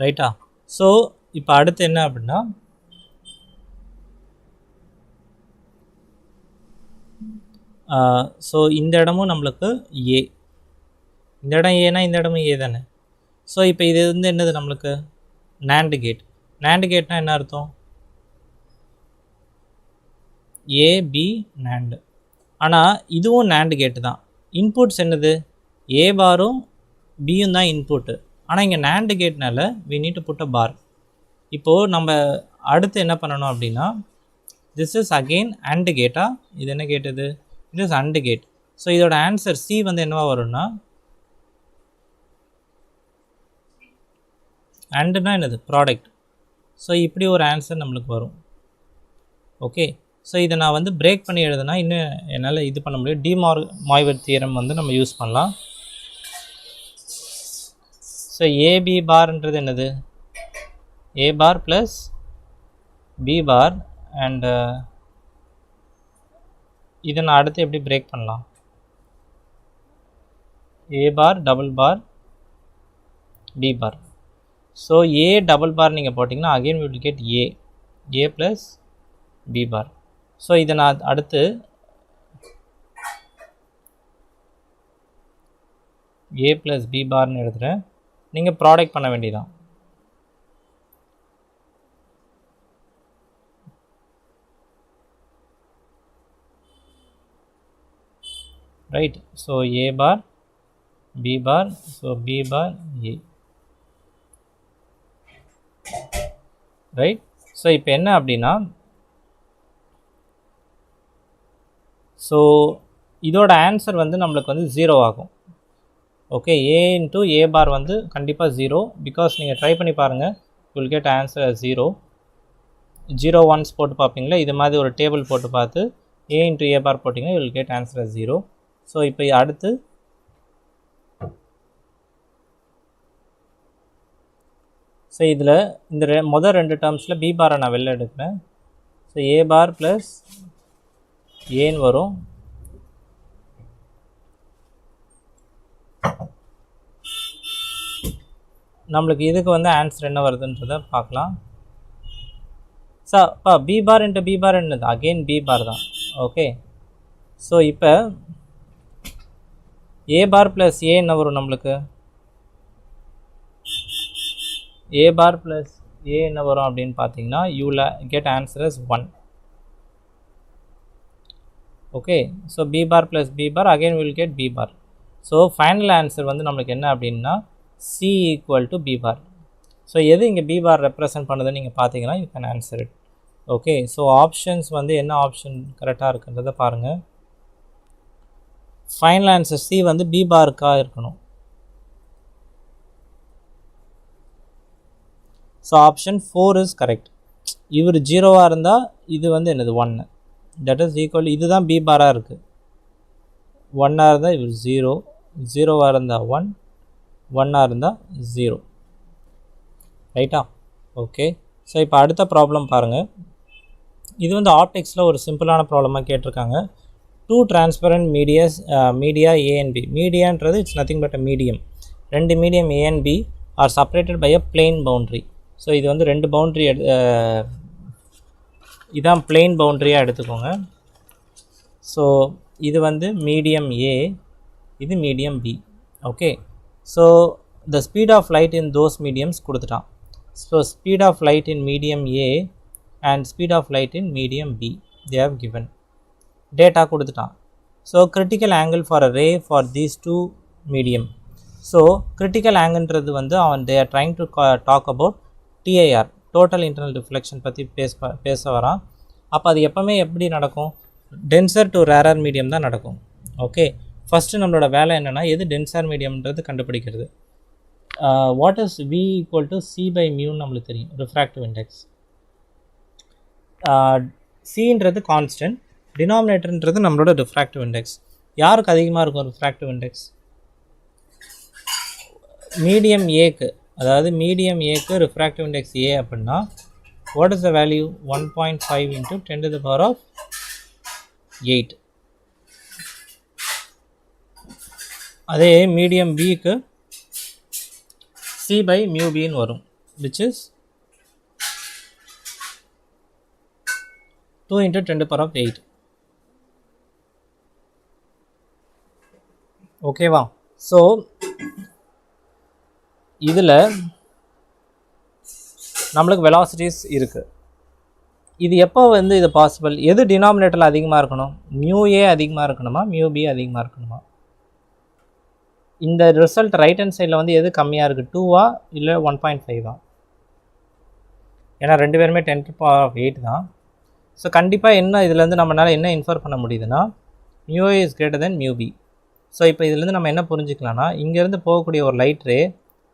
ரைட்டா? ஸோ இப்போ அடுத்து என்ன அப்படின்னா, ஸோ இந்த இடமும் நம்மளுக்கு ஏ, இந்த இடம் ஏன்னா இந்த இடமும் ஏ தானே. ஸோ இப்போ இது வந்து என்னது நம்மளுக்கு? NAND gate. நேண்டு கேட்னா என்ன அர்த்தம்? AB NAND. ஆனால் இதுவும் நேண்டு கேட்டு தான். இன்புட்ஸ் என்னது? ஏ பாரும் பியும் தான் இன்புட்டு. ஆனால் இங்கே NAND கேட்னால we need to put a bar. இப்போது நம்ம அடுத்து என்ன பண்ணணும் அப்படின்னா, this is again AND கேட்டா? இது என்ன கேட்டது? இது இஸ் AND கேட். ஸோ இதோட ஆன்சர் சி வந்து என்னவா வரும்னா, ANDனா என்னது? ப்ராடக்ட். ஸோ இப்படி ஒரு ஆன்சர் நம்மளுக்கு வரும். ஓகே, ஸோ இதை நான் வந்து பிரேக் பண்ணி எழுதுனா இன்னும் என்னால் இது பண்ண முடியும். டி-மாய்வர் தியரம் வந்து நம்ம யூஸ் பண்ணலாம். ஸோ ஏபி பார்ன்றது என்னது? A bar plus B bar. And இதை நான் அடுத்து எப்படி பிரேக் பண்ணலாம்? A bar double bar B bar. So A double bar நீங்கள் போட்டிங்கன்னா again we will get A plus B bar. So இதை நான் அடுத்து ஏ ப்ளஸ் பி பார்னு எழுதுகிறேன். நீங்கள் ப்ராடக்ட் பண்ண வேண்டியதான். ரைட்? ஸோ ஏ பார் பி பார், ஸோ பி பார் ஏ. ரைட்? ஸோ இப்போ என்ன அப்படின்னா, ஸோ இதோட ஆன்சர் வந்து நம்மளுக்கு வந்து 0 ஆகும். ஓகே, ஏ இன்ட்டு ஏ பார் வந்து கண்டிப்பாக 0. பிகாஸ் நீங்கள் ட்ரை பண்ணி பாருங்கள், you will get answer 0. 0 1s போட்டு பார்ப்பீங்களா? இது மாதிரி ஒரு டேபிள் போட்டு பார்த்து ஏ இன்ட்டு ஏ பார் போட்டிங்கன்னா you will get answer 0. So இப்போ அடுத்து ஸோ இதில் இந்த மொதல் 2 டேர்ம்ஸில் பி பாரை நான் வெளில எடுக்கிறேன். ஸோ ஏ பார் ப்ளஸ் ஏன்னு வரும். நம்மளுக்கு இதுக்கு வந்து ஆன்சர் என்ன வருதுன்றதை பார்க்கலாம். ஸோ அப்போ B bar into B bar என்னது? அகெயின் பி பார் தான். ஓகே, ஸோ இப்போ ஏ பார் ப்ளஸ் ஏ என்ன வரும் நம்மளுக்கு? ஏ பார் ப்ளஸ் ஏ என்ன வரும் அப்படின்னு பார்த்தீங்கன்னா you will get answer as 1. Okay, so B bar plus B bar again will get B bar. So final answer வந்து நம்மளுக்கு என்ன அப்படின்னா C equal to B bar. So எது இங்கே பி பார் ரெப்ரசன்ட் பண்ணுதுன்னு நீங்கள் பார்த்தீங்கன்னா you can answer it. Okay, so options வந்து என்ன ஆப்ஷன் கரெக்டாக இருக்குன்றதை பாருங்கள். ஃபைனல் ஆன்சர் சி வந்து பி பாருக்காக இருக்கணும். So option 4 is correct. இவர் ஜீரோவாக இருந்தால் இது வந்து என்னது 1, தட் இஸ் ஈக்குவல், இதுதான் பி பாராக இருக்குது. 1ஆக இருந்தால் இவர் 0, 0வாக இருந்தால் 1, 1ஆக இருந்தால் 0. ரைட்டா? ஓகே. ஸோ இப்போ அடுத்த ப்ராப்ளம் பாருங்கள். இது வந்து ஆப்டிக்ஸில் ஒரு சிம்பிளான ப்ராப்ளமாக கேட்டிருக்காங்க. 2 transparent media A and B. மீடியான்றது it's nothing but a medium. 2 medium A and B are separated by a plane boundary. So இது வந்து 2 பவுண்ட்ரி இதான் பிளெயின் பவுண்ட்ரியாக எடுத்துக்கோங்க. ஸோ இது வந்து மீடியம் ஏ, இது medium B. Okay. So the speed of light in those mediums கொடுத்துட்டான். So speed of light in medium A and speed of light in medium B they have given. Data கொடுத்துட்டான். So critical angle for a ray for these two medium. So critical angle வந்து அவன் they are trying to talk about TIR, total internal reflection பற்றி பேச வரான். அப்போ அது எப்போவுமே எப்படி நடக்கும்? டென்சர் டு ரேரர் மீடியம் தான் நடக்கும். ஓகே. ஃபஸ்ட்டு நம்மளோட வேலை என்னென்னா எது டென்சர் மீடியம்ன்றது கண்டுபிடிக்கிறது. What is V equal to C by மியூன்னு நம்மளுக்கு தெரியும், ரிஃப்ராக்டிவ் இண்டெக்ஸ். சின்றது கான்ஸ்டன்ட், டினாமினேட்டர்ன்றது நம்மளோட ரிஃப்ராக்டிவ் இண்டெக்ஸ். யாருக்கு அதிகமாக இருக்கும் ரிஃப்ராக்டிவ் இண்டெக்ஸ்? மீடியம் ஏக்கு, அதாவது மீடியம் ஏக்கு ரிஃப்ராக்டிவ் இண்டெக்ஸ் ஏ அப்படின்னா what is the value? 1.5 into 10 to the power of 8. அதே மீடியம் பிக்கு சி பை மியூ பின்னு வரும், which is 2 into 10 to the power of 8. ஓகேவா? ஸோ இதில் நம்மளுக்கு வெலாசிட்டிஸ் இருக்குது. இது எப்போ வந்து இது பாசிபிள்? எது டினாமினேட்டரில் அதிகமாக இருக்கணும்? மியூ ஏ அதிகமாக இருக்கணுமா, மியூ பி அதிகமாக இருக்கணுமா? இந்த ரிசல்ட் ரைட் ஹேண்ட் சைடில் வந்து எது கம்மியாக இருக்குது? 2வா இல்லை 1.5வா? ஏன்னா ரெண்டு பேருமே 10 to the power of 8 தான். ஸோ கண்டிப்பாக என்ன இதுலேருந்து நம்மளால் என்ன இன்ஃபர் பண்ண முடியுதுன்னா mu A is greater than mu B. So இப்போ இதுலேருந்து நம்ம என்ன புரிஞ்சுக்கலாம்னா இங்கேருந்து போகக்கூடிய ஒரு லைட் ரே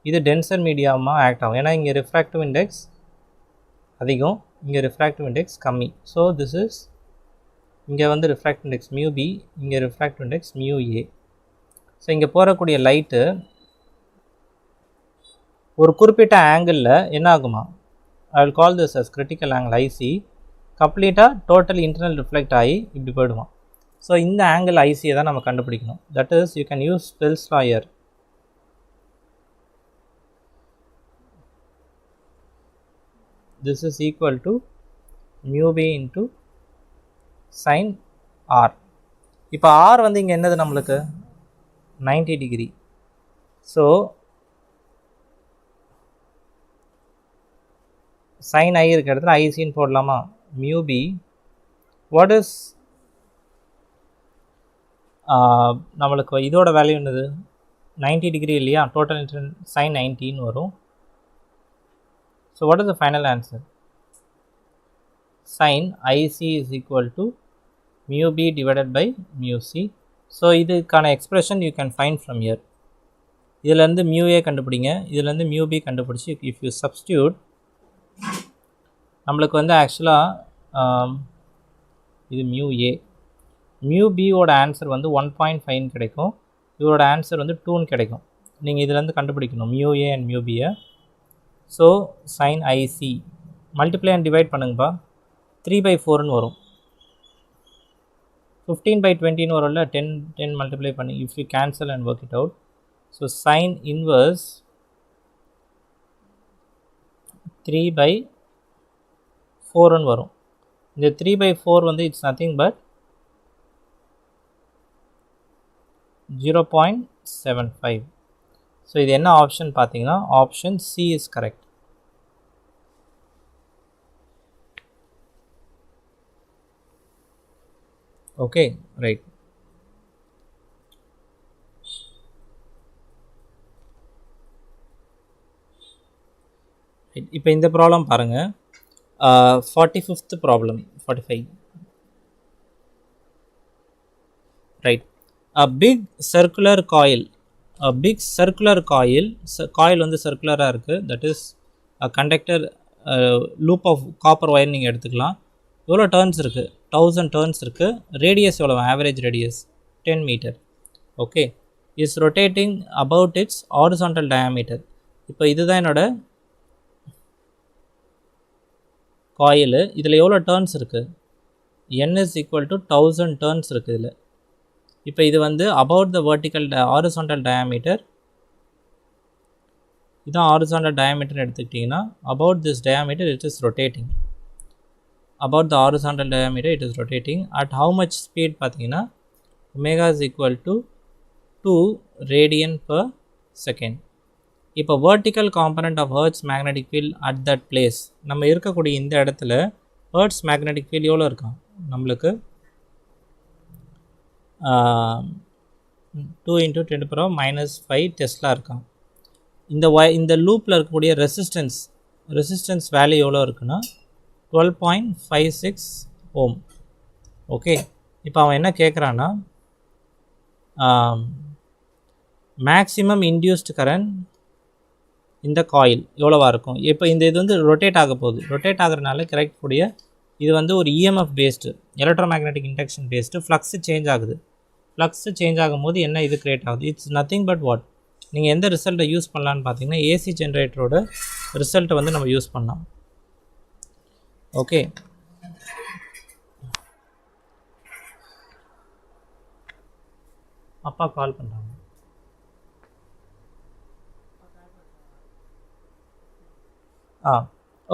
இது டென்சர் மீடியமாக ஆக்ட் ஆகும். ஏன்னா இங்கே ரிஃப்ராக்டிவ் இண்டெக்ஸ் அதிகம், இங்கே ரிஃப்ராக்டிவ் இண்டெக்ஸ் கம்மி. ஸோ திஸ் இஸ், இங்கே வந்து ரிஃப்ராக்டிவ் இண்டெக்ஸ் மியூ பி, இங்கே refractive index mu A. So இங்கே போகக்கூடிய லைட்டு ஒரு குறிப்பிட்ட ஆங்கிளில் என்ன ஆகுமா? I will call this as critical angle IC. கம்ப்ளீட்டாக டோட்டல் இன்டர்னல் ரிஃப்ளெக்ட் ஆகி இப்படி போயிடுவோம். ஸோ இந்த ஆங்கிள் ஐசியை தான் நம்ம கண்டுபிடிக்கணும். That is you can use Snell's law here. This is equal to mu B into sine R. இப்போ ஆர் வந்து இங்கே என்னது நம்மளுக்கு 90 டிகிரி. ஸோ சைன் ஐ இருக்கிற இடத்துல ஐசின்னு போடலாமா? மியூ பி வாட் இஸ் நம்மளுக்கு இதோட வேல்யூ என்னது? 90 டிகிரி இல்லையா? டோட்டல் சைன் 90ன்னு வரும். So what is the final answer? Sine IC is equal to mu B divided by mu C. So இதுக்கான expression you can find from here. இதிலேருந்து mu A கண்டுபிடிங்க, இதிலேருந்து மியூ பி கண்டுபிடிச்சி if you substitute நம்மளுக்கு வந்து ஆக்சுவலாக இது mu A, mu பியோட ஆன்சர் வந்து 1.5 கிடைக்கும், இவரோட ஆன்சர் வந்து 2ன்னு கிடைக்கும். நீங்கள் இதிலேருந்து கண்டுபிடிக்கணும் மியூ ஏ அண்ட் மியூ பியை. So sine i c multiply and divide பண்ணுங்கப்பா, 3/4ன்னு வரும். 15/20ன்னு வரும்ல, 10 மல்டிப்ளை பண்ணி if you cancel and work it out. So sine inverse 3/4ன்னு வரும். இந்த 3/4 வந்து இட்ஸ் நத்திங் பட் 0.75. ஸோ இது என்ன ஆப்ஷன் பார்த்தீங்கன்னா option C is correct. Okay, right. இப்போ இந்த ப்ராப்ளம் பாருங்கள். 45th problem, 45. Right. A big circular coil, coil வந்து சர்க்குலராக இருக்குது, that is a conductor loop of copper wire நீங்கள் எடுத்துக்கலாம். எவ்வளோ டர்ன்ஸ் இருக்குது? 1000 டர்ன்ஸ் இருக்குது. ரேடியஸ் எவ்வளோ? Average radius 10 metre. Okay, is rotating about its horizontal diameter. இப்போ இதுதான் என்னோட காயில். இதில் எவ்வளோ டர்ன்ஸ் இருக்குது? n is equal to 1000 turns இருக்குது இதில். இப்போ இது வந்து about the vertical horizontal diameter. இதான் ஹாரிசான்டல் டயாமீட்டர் எடுத்துக்கிட்டிங்கன்னா about this diameter it is rotating. about the horizontal diameter it is rotating at how much speed பார்த்தீங்கன்னா omega is equal to 2 radian per second. இப்போ vertical component of Earth's magnetic field at that place, நம்ம இருக்கக்கூடிய இந்த இடத்துல Earth's magnetic field எவ்வளோ இருக்கும்? நம்மளுக்கு 2 × 10⁻⁵ Tesla இருக்கும். இந்த லூப்பில் இருக்கக்கூடிய ரெசிஸ்டன்ஸ் வேல்யூ எவ்வளோ இருக்குன்னா 12.56 ஓம். ஓகே, இப்போ அவன் என்ன கேட்குறான்னா மேக்ஸிமம் இன்டியூஸ்டு கரண்ட் இந்த காயில் எவ்வளோவா இருக்கும்? இப்போ இந்த இது வந்து ரொட்டேட் ஆக போகுது. ரொட்டேட் ஆகிறதுனால கிடைக்கக்கூடிய இது வந்து ஒரு EMF based, electro magnetic induction based. Flux change ஆகுது. ஃப்ளக்ஸு சேஞ்ச் ஆகும்போது என்ன இது க்ரியேட் ஆகுது? இட்ஸ் நத்திங் பட் வாட், நீங்கள் எந்த ரிசல்ட்டை யூஸ் பண்ணலான்னு பார்த்தீங்கன்னா ஏசி ஜென்ரேட்டரோட ரிசல்ட்டை வந்து நம்ம யூஸ் பண்ணலாம். ஓகே, அப்பா கால் பண்ணுறாங்க.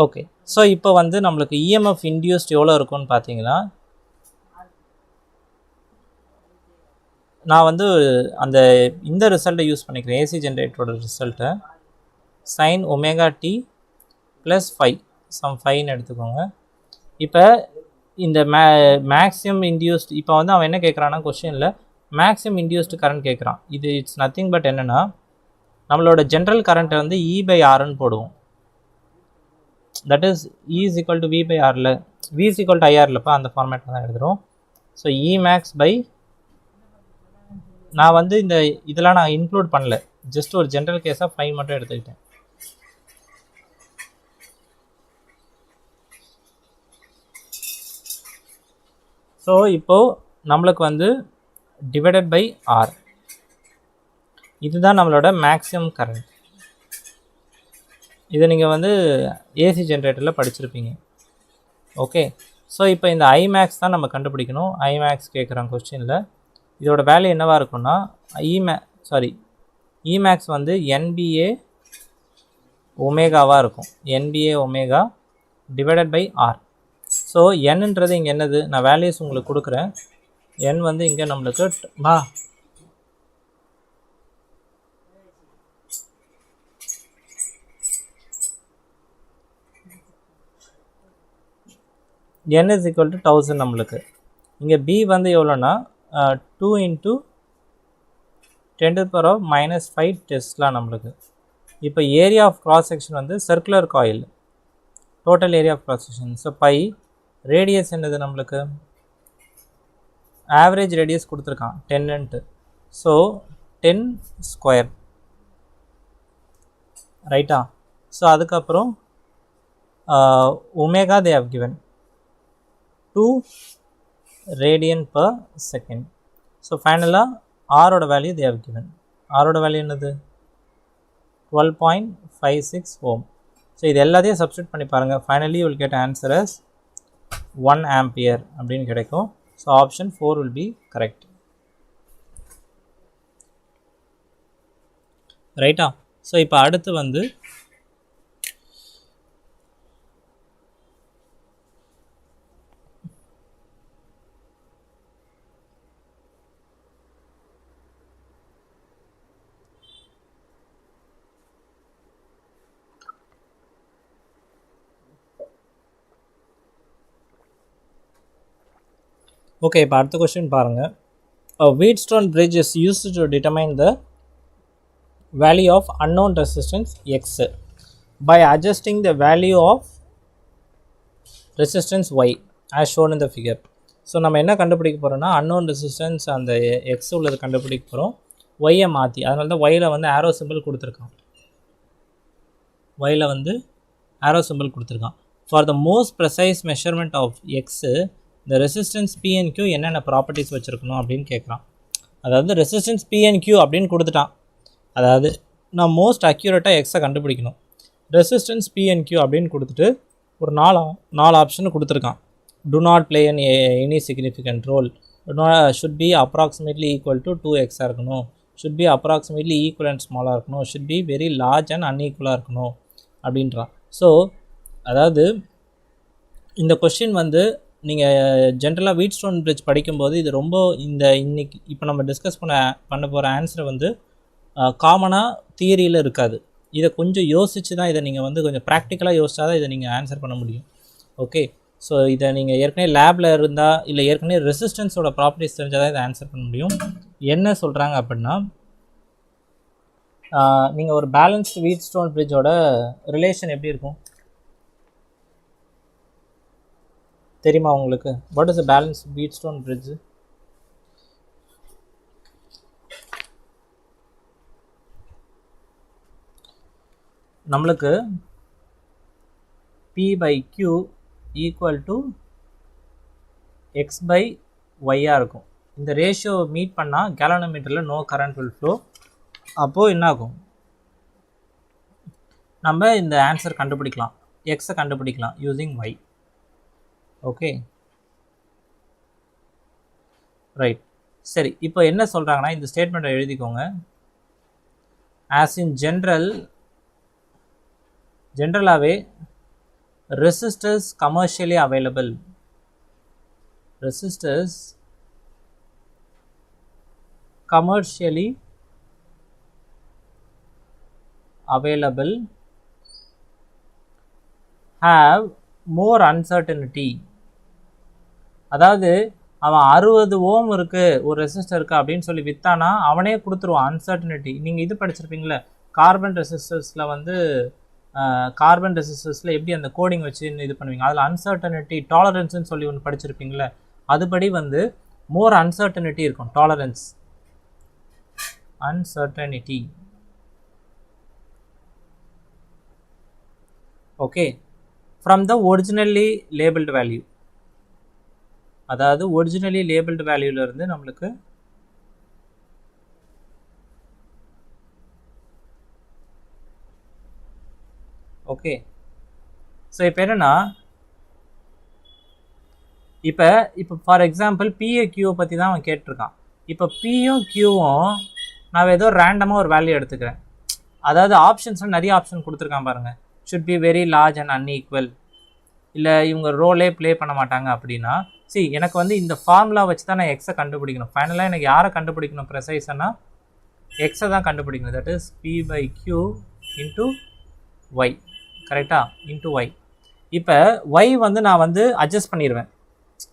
ஓகே, ஸோ இப்போ வந்து நம்மளுக்கு இஎம்எஃப் இன்டியூஸ்ட் எவ்வளோ இருக்கும்னு பார்த்தீங்கன்னா, நான் வந்து இந்த ரிசல்ட்டை யூஸ் பண்ணிக்கிறேன், ஏசி ஜென்ரேட்டரோட ரிசல்ட்டை. sin ωt + 5 சம் 5ன்னு எடுத்துக்கோங்க. இப்போ இந்த மேக்ஸிமம் இன்டியூஸ்ட், இப்போ வந்து அவன் என்ன கேட்குறான்னா கொஷினில் மேக்ஸிமம் இன்டியூஸ்டு கரண்ட் கேட்குறான். இது இட்ஸ் நத்திங் பட் என்னென்னா நம்மளோட ஜென்ரல் கரண்ட்டை வந்து E/Rன்னு போடுவோம். That is E is equal to V/Rல, V is equal to IRலப்பா, அந்த ஃபார்மேட்டில் தான் எழுதுகிறோம். ஸோ Emax/, நான் வந்து இதெல்லாம் நான் இன்க்ளூட் பண்ணல, ஜஸ்ட் ஒரு ஜென்ரல் கேஸாக 5 மட்டும் எடுத்துக்கிட்டேன். ஸோ இப்போது நம்மளுக்கு வந்து டிவைடட் பை ஆர், இதுதான் நம்மளோட மேக்ஸிமம் கரண்ட். இதை நீங்கள் வந்து ஏசி ஜென்ரேட்டரில் படிச்சிருப்பீங்க. ஓகே, ஸோ இப்போ இந்த ஐமேக்ஸ் தான் நம்ம கண்டுபிடிக்கணும். ஐமேக்ஸ் கேட்குறாங்க கொஸ்டினில். இதோட வேல்யூ என்னவாக இருக்குன்னா இமேக்ஸ் வந்து NBA ஒமேகாவாக இருக்கும். NBA omega divided by R. So என்னன்றது இங்கே என்னது, நான் வேல்யூஸ் உங்களுக்கு கொடுக்குறேன். n வந்து இங்கே நம்மளுக்கு n is equal to 1000. நம்மளுக்கு இங்கே b வந்து எவ்வளோன்னா 2 × 10⁻⁵ டெஸ்லா நம்மளுக்கு. இப்போ ஏரியா ஆஃப் கிராஸ் செக்ஷன் வந்து circular coil, total area of cross section. So pi radius என்னது நம்மளுக்கு, ஆவரேஜ் ரேடியஸ் கொடுத்துருக்கான் 10ன்ட்டு. ஸோ 10 ஸ்கொயர் ரைட்டா. ஸோ அதுக்கப்புறம் omega they have given 2 radian per second. So ஃபைனலாக ஆரோட வேல்யூ தே ஹவ் கிவன். ஆரோட வேல்யூ என்னது 12.56 ஓம். ஸோ இது எல்லாத்தையும் சப்ஸ்டியூட் பண்ணி பாருங்கள். Finally will get answer as 1 ampere அப்படின்னு கிடைக்கும். So option 4 will be correct. ரைட்டா. ஸோ இப்போ அடுத்து வந்து ஓகே, இப்போ அடுத்த கொஸ்டின் பாருங்கள். Wheatstone bridge is used to determine the value of unknown resistance X by adjusting the value of resistance Y as shown in the figure. So நம்ம என்ன கண்டுபிடிக்க போகிறோம்னா unknown resistance அந்த X உள்ளது கண்டுபிடிக்க போகிறோம், Yயை மாற்றி. அதனால தான் Yயில் வந்து ஆரோ சிம்பிள் கொடுத்துருக்கோம். Yயில் வந்து arrow symbol கொடுத்துருக்கான். For the most precise measurement of x the resistance P and Q என்னென்ன ப்ராப்பர்ட்டிஸ் வச்சுருக்கணும் அப்படின்னு கேட்குறான். அதாவது ரெசிஸ்டன்ஸ் P and Q அப்படின்னு கொடுத்துட்டான். அதாவது நான் மோஸ்ட் அக்யூரேட்டாக எக்ஸை கண்டுபிடிக்கணும். ரெசிஸ்டன்ஸ் P and Q அப்படின்னு கொடுத்துட்டு ஒரு நாலு ஆப்ஷன் கொடுத்துருக்கான். do not play any significant role, should be approximately equal to 2x இருக்கணும், should be approximately equal and smaller இருக்கணும், should be very large and unequal இருக்கணும் அப்படின்றான். ஸோ அதாவது இந்த கொஸ்டின் வந்து நீங்கள் ஜென்ரலாக வீட்ஸ்டோன் பிரிட்ஜ் படிக்கும்போது இது ரொம்ப இன்னைக்கு இப்போ நம்ம டிஸ்கஸ் பண்ண போகிற ஆன்சரை வந்து காமனாக தியரியில் இருக்காது. இதை கொஞ்சம் யோசித்து தான் இதை நீங்கள் வந்து கொஞ்சம் ப்ராக்டிக்கலாக யோசிச்சா தான் இதை நீங்கள் ஆன்சர் பண்ண முடியும். ஓகே, ஸோ இதை நீங்கள் ஏற்கனவே லேபில் இருந்தால் இல்லை ஏற்கனவே ரெசிஸ்டன்ஸோட ப்ராப்பர்ட்டிஸ் தெரிஞ்சால் தான் இதை ஆன்சர் பண்ண முடியும். என்ன சொல்கிறாங்க அப்படின்னா நீங்கள் ஒரு பேலன்ஸ்டு வீட்ஸ்டோன் பிரிட்ஜோட ரிலேஷன் எப்படி இருக்கும் தெரியுமா உங்களுக்கு? What is a balanced Wheatstone bridge? நம்மளுக்கு P by Q equal to x by ஒய்யாக இருக்கும். இந்த ரேஷியோ மீட் பண்ணால் கேலனோமீட்டரில் நோ கரண்ட் வில் ஃப்ளோ. அப்போது என்ன ஆகும்? நம்ம இந்த ஆன்சர் கண்டுபிடிக்கலாம், எக்ஸை கண்டுபிடிக்கலாம் யூஸிங் ஒய். Okay right. சரி, இப்போ என்ன சொல்கிறாங்கன்னா இந்த ஸ்டேட்மெண்ட்டை எழுதிக்கோங்க. ஆஸ் இன் ஜென்ரலாகவே resistors commercially available, resistors commercially available have more uncertainty. அதாவது அவன் 60 ஓம் இருக்குது ஒரு ரெசிஸ்டருக்கு அப்படின்னு சொல்லி விற்றானா அவனே கொடுத்துருவான் அன்சர்டனிட்டி. நீங்கள் இது படிச்சிருப்பீங்களே கார்பன் ரெசிஸ்டர்ஸில் வந்து கார்பன் ரெசிஸ்டர்ஸில் எப்படி அந்த கோடிங் வச்சு இது பண்ணுவீங்க, அதில் அன்சர்டனிட்டி டாலரன்ஸ்னு சொல்லி ஒன்று படிச்சிருப்பீங்களே, அதுபடி வந்து மோர் அன்சர்டனிட்டி இருக்கும். Tolerance uncertainty. Okay, from the originally labelled value, அதாவது ஒரிஜினலி லேபிள்டு வேல்யூலேருந்து நம்மளுக்கு ஓகே. ஸோ இப்போ என்னென்னா இப்போ ஃபார் எக்ஸாம்பிள் பிஏ கியூவை பற்றி தான் அவன் கேட்டிருக்கான். இப்போ பியும் கியூவும் நான் ஏதோ ரேண்டமாக ஒரு வேல்யூ எடுத்துக்கிறேன். அதாவது ஆப்ஷன்ஸில் நிறைய ஆப்ஷன் கொடுத்துருக்கான் பாருங்கள். Should be very large and unequal, இல்லை இவங்க ரோலே ப்ளே பண்ண மாட்டாங்க அப்படின்னா எனக்கு வந்து இந்த ஃபார்முலா வச்சு தான் நான் எக்ஸை கண்டுபிடிக்கணும். ஃபைனலாக எனக்கு யாரை கண்டுபிடிக்கணும் ப்ரெசைஸானா எக்ஸை தான் கண்டுபிடிக்கணும். That is P by Q into y. கரெக்டாக? Into y. இப்போ ஒய் வந்து நான் வந்து அட்ஜஸ்ட் பண்ணிடுவேன்.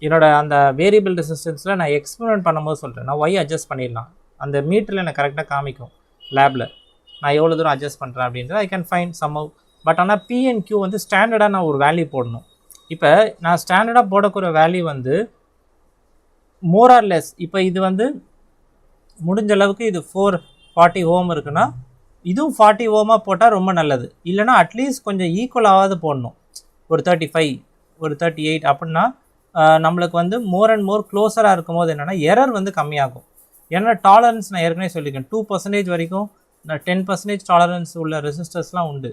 என்னோட அந்த வேரியபிள் ரெசிஸ்டன்ஸில் நான் எக்ஸ்பெரிமெண்ட் பண்ணும்போது சொல்கிறேன், நான் ஒய் அட்ஜஸ்ட் பண்ணிடலாம். அந்த மீட்டரில் எனக்கு கரெக்டாக காமிக்கும் லேபில் நான் எவ்வளோ தூரம் அட்ஜஸ்ட் பண்ணுறேன் அப்படின்றது I can find some out. But ஆனால் பி அண்ட் கியூ வந்து ஸ்டாண்டர்டாக நான் ஒரு வேல்யூ போடணும். இப்போ நான் ஸ்டாண்டர்டாக போடக்கூடிய வேல்யூ வந்து மோர் ஆர் லெஸ். இப்போ இது வந்து முடிஞ்ச அளவுக்கு இது 440 ஓம் இருக்குன்னா இதுவும் 40 ஓமாக போட்டால் ரொம்ப நல்லது. இல்லைனா அட்லீஸ்ட் கொஞ்சம் ஈக்குவலாவது போடணும். ஒரு 35 ஒரு 38 அப்படின்னா நம்மளுக்கு வந்து மோர் அண்ட் மோர் க்ளோஸராக இருக்கும் போது என்னென்னா எரர் வந்து கம்மியாகும். ஏன்னா டாலரன்ஸ் நான் ஏற்கனவே சொல்லியிருக்கேன் 2% வரைக்கும் 10% டாலரன்ஸ் உள்ள ரெசிஸ்டர்ஸ்லாம் உண்டு.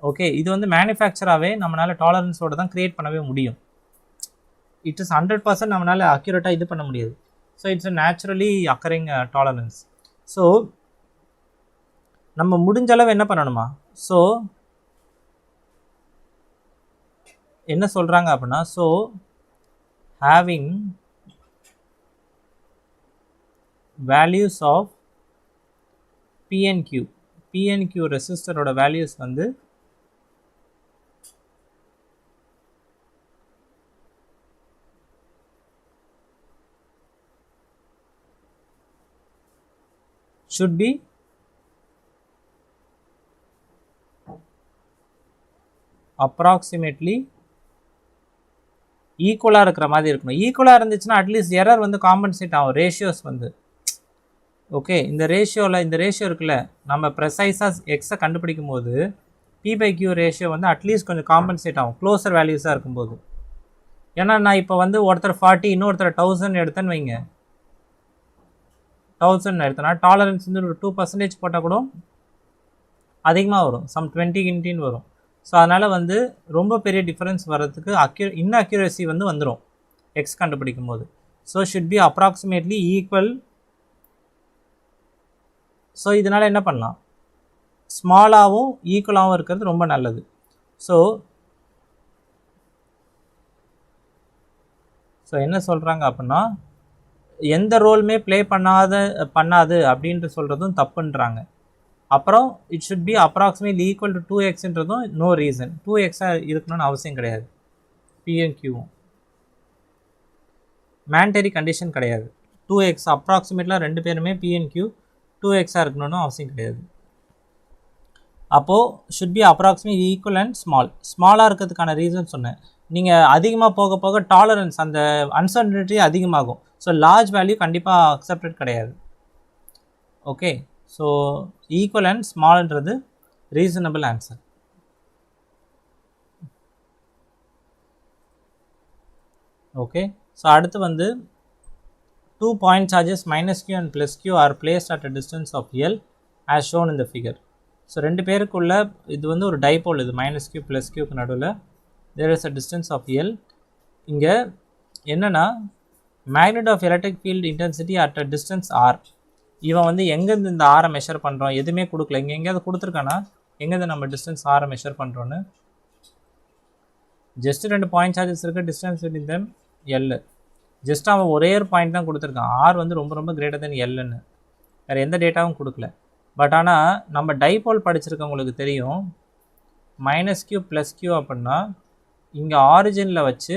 ஓகே, இது வந்து மேனுஃபேக்சராகவே நம்மளால் டாலரன்ஸோடு தான் க்ரியேட் பண்ணவே முடியும். இட் இஸ் 100% நம்மளால் அக்யூரேட்டாக இது பண்ண முடியாது. So it's a naturally occurring tolerance. ஸோ நம்ம முடிஞ்ச அளவு என்ன பண்ணணுமா? ஸோ என்ன சொல்கிறாங்க அப்படின்னா ஹேவிங் வேல்யூஸ் ஆஃப் பிஎன்கியூ ரெசிஸ்டரோட வேல்யூஸ் வந்து should be approximately ஈக்குவலாக இருக்கிற மாதிரி இருக்கணும். ஈக்குவலாக இருந்துச்சுன்னா அட்லீஸ்ட் எரர் வந்து காம்பன்சேட் ஆகும். ரேஷியோஸ் வந்து ஓகே, இந்த ரேஷியோ இருக்குல்ல, நம்ம ப்ரெசைஸாக எக்ஸை கண்டுபிடிக்கும் போது P/Q ரேஷியோ வந்து அட்லீஸ்ட் கொஞ்சம் காம்பன்சேட் ஆகும் க்ளோசர் வேல்யூஸாக இருக்கும்போது. ஏன்னா நான் இப்போ வந்து ஒருத்தர் 40 இன்னொருத்தர் 1000 எடுத்தேன்னு வைங்க, 1000 எடுத்தேன்னா டாலரன்ஸ் வந்து ஒரு 2% போட்டால் கூட அதிகமாக வரும், சம் 20 வரும். ஸோ அதனால் வந்து ரொம்ப பெரிய டிஃப்ரென்ஸ் வர்றதுக்கு இன்அக்யூரசி வந்து வந்துடும் எக்ஸ் கண்டுபிடிக்கும் போது. So should be approximately equal. So இதனால் என்ன பண்ணலாம், ஸ்மாலாகவும் ஈக்குவலாகவும் இருக்கிறது ரொம்ப நல்லது. ஸோ என்ன சொல்கிறாங்க அப்படின்னா, எந்த ரோலுமே ப்ளே பண்ணாது அப்படின்ட்டு சொல்கிறதும் தப்புன்றாங்க. அப்புறம் it should be approximately equal to 2xன்றதும் நோ ரீசன், 2xாக இருக்கணும்னு அவசியம் கிடையாது. பிஎன்கியூவும் மேண்டரி கண்டிஷன் கிடையாது. 2x அப்ராக்சிமேட்லாம் ரெண்டு பேருமே பிஎன்கியூ 2xாக இருக்கணும்னு அவசியம் கிடையாது. அப்போது should be approximate equal and ஸ்மாலாக இருக்கிறதுக்கான ரீசன் சொன்னேன். நீங்கள் அதிகமாக போக போக டாலரன்ஸ் அந்த அன்சர்டனிட்டி அதிகமாகும். ஸோ லார்ஜ் வேல்யூ கண்டிப்பாக அக்செப்டட் கிடையாது. ஓகே, ஸோ ஈக்குவல் அண்ட் ஸ்மால்ன்றது ரீசனபிள் ஆன்சர். ஓகே, ஸோ அடுத்து வந்து 2 point charges -q and +q are placed at a distance of L as shown in the figure. So ரெண்டு பேருக்குள்ள இது வந்து ஒரு டைபோல், இது -q +qக்கு நடுவில் there is a distance of L. இங்கே என்னென்னா magnet of electric field intensity at a distance R. இவன் வந்து எங்கேருந்து இந்த ஆரை மெஷர் பண்ணுறோம், எதுவுமே கொடுக்கல. இங்கே எங்கேயாவது கொடுத்துருக்கானா எங்கேருந்து நம்ம டிஸ்டன்ஸ் ஆரை மெஷர் பண்ணுறோன்னு? ஜஸ்ட்டு 2 பாயிண்ட் சார்ஜஸ் இருக்குது, distance with them L. Just அவன் ஒரே ஒரு பாயிண்ட் தான் கொடுத்துருக்கான், ஆர் வந்து ரொம்ப ரொம்ப கிரேட்டர் தென் எல்லுன்னு. வேறு எந்த டேட்டாவும் கொடுக்கல. பட் ஆனால் நம்ம டைபோல் படிச்சிருக்கவங்களுக்கு தெரியும், -q +q அப்படின்னா இங்கே ஆரிஜினில் வச்சு,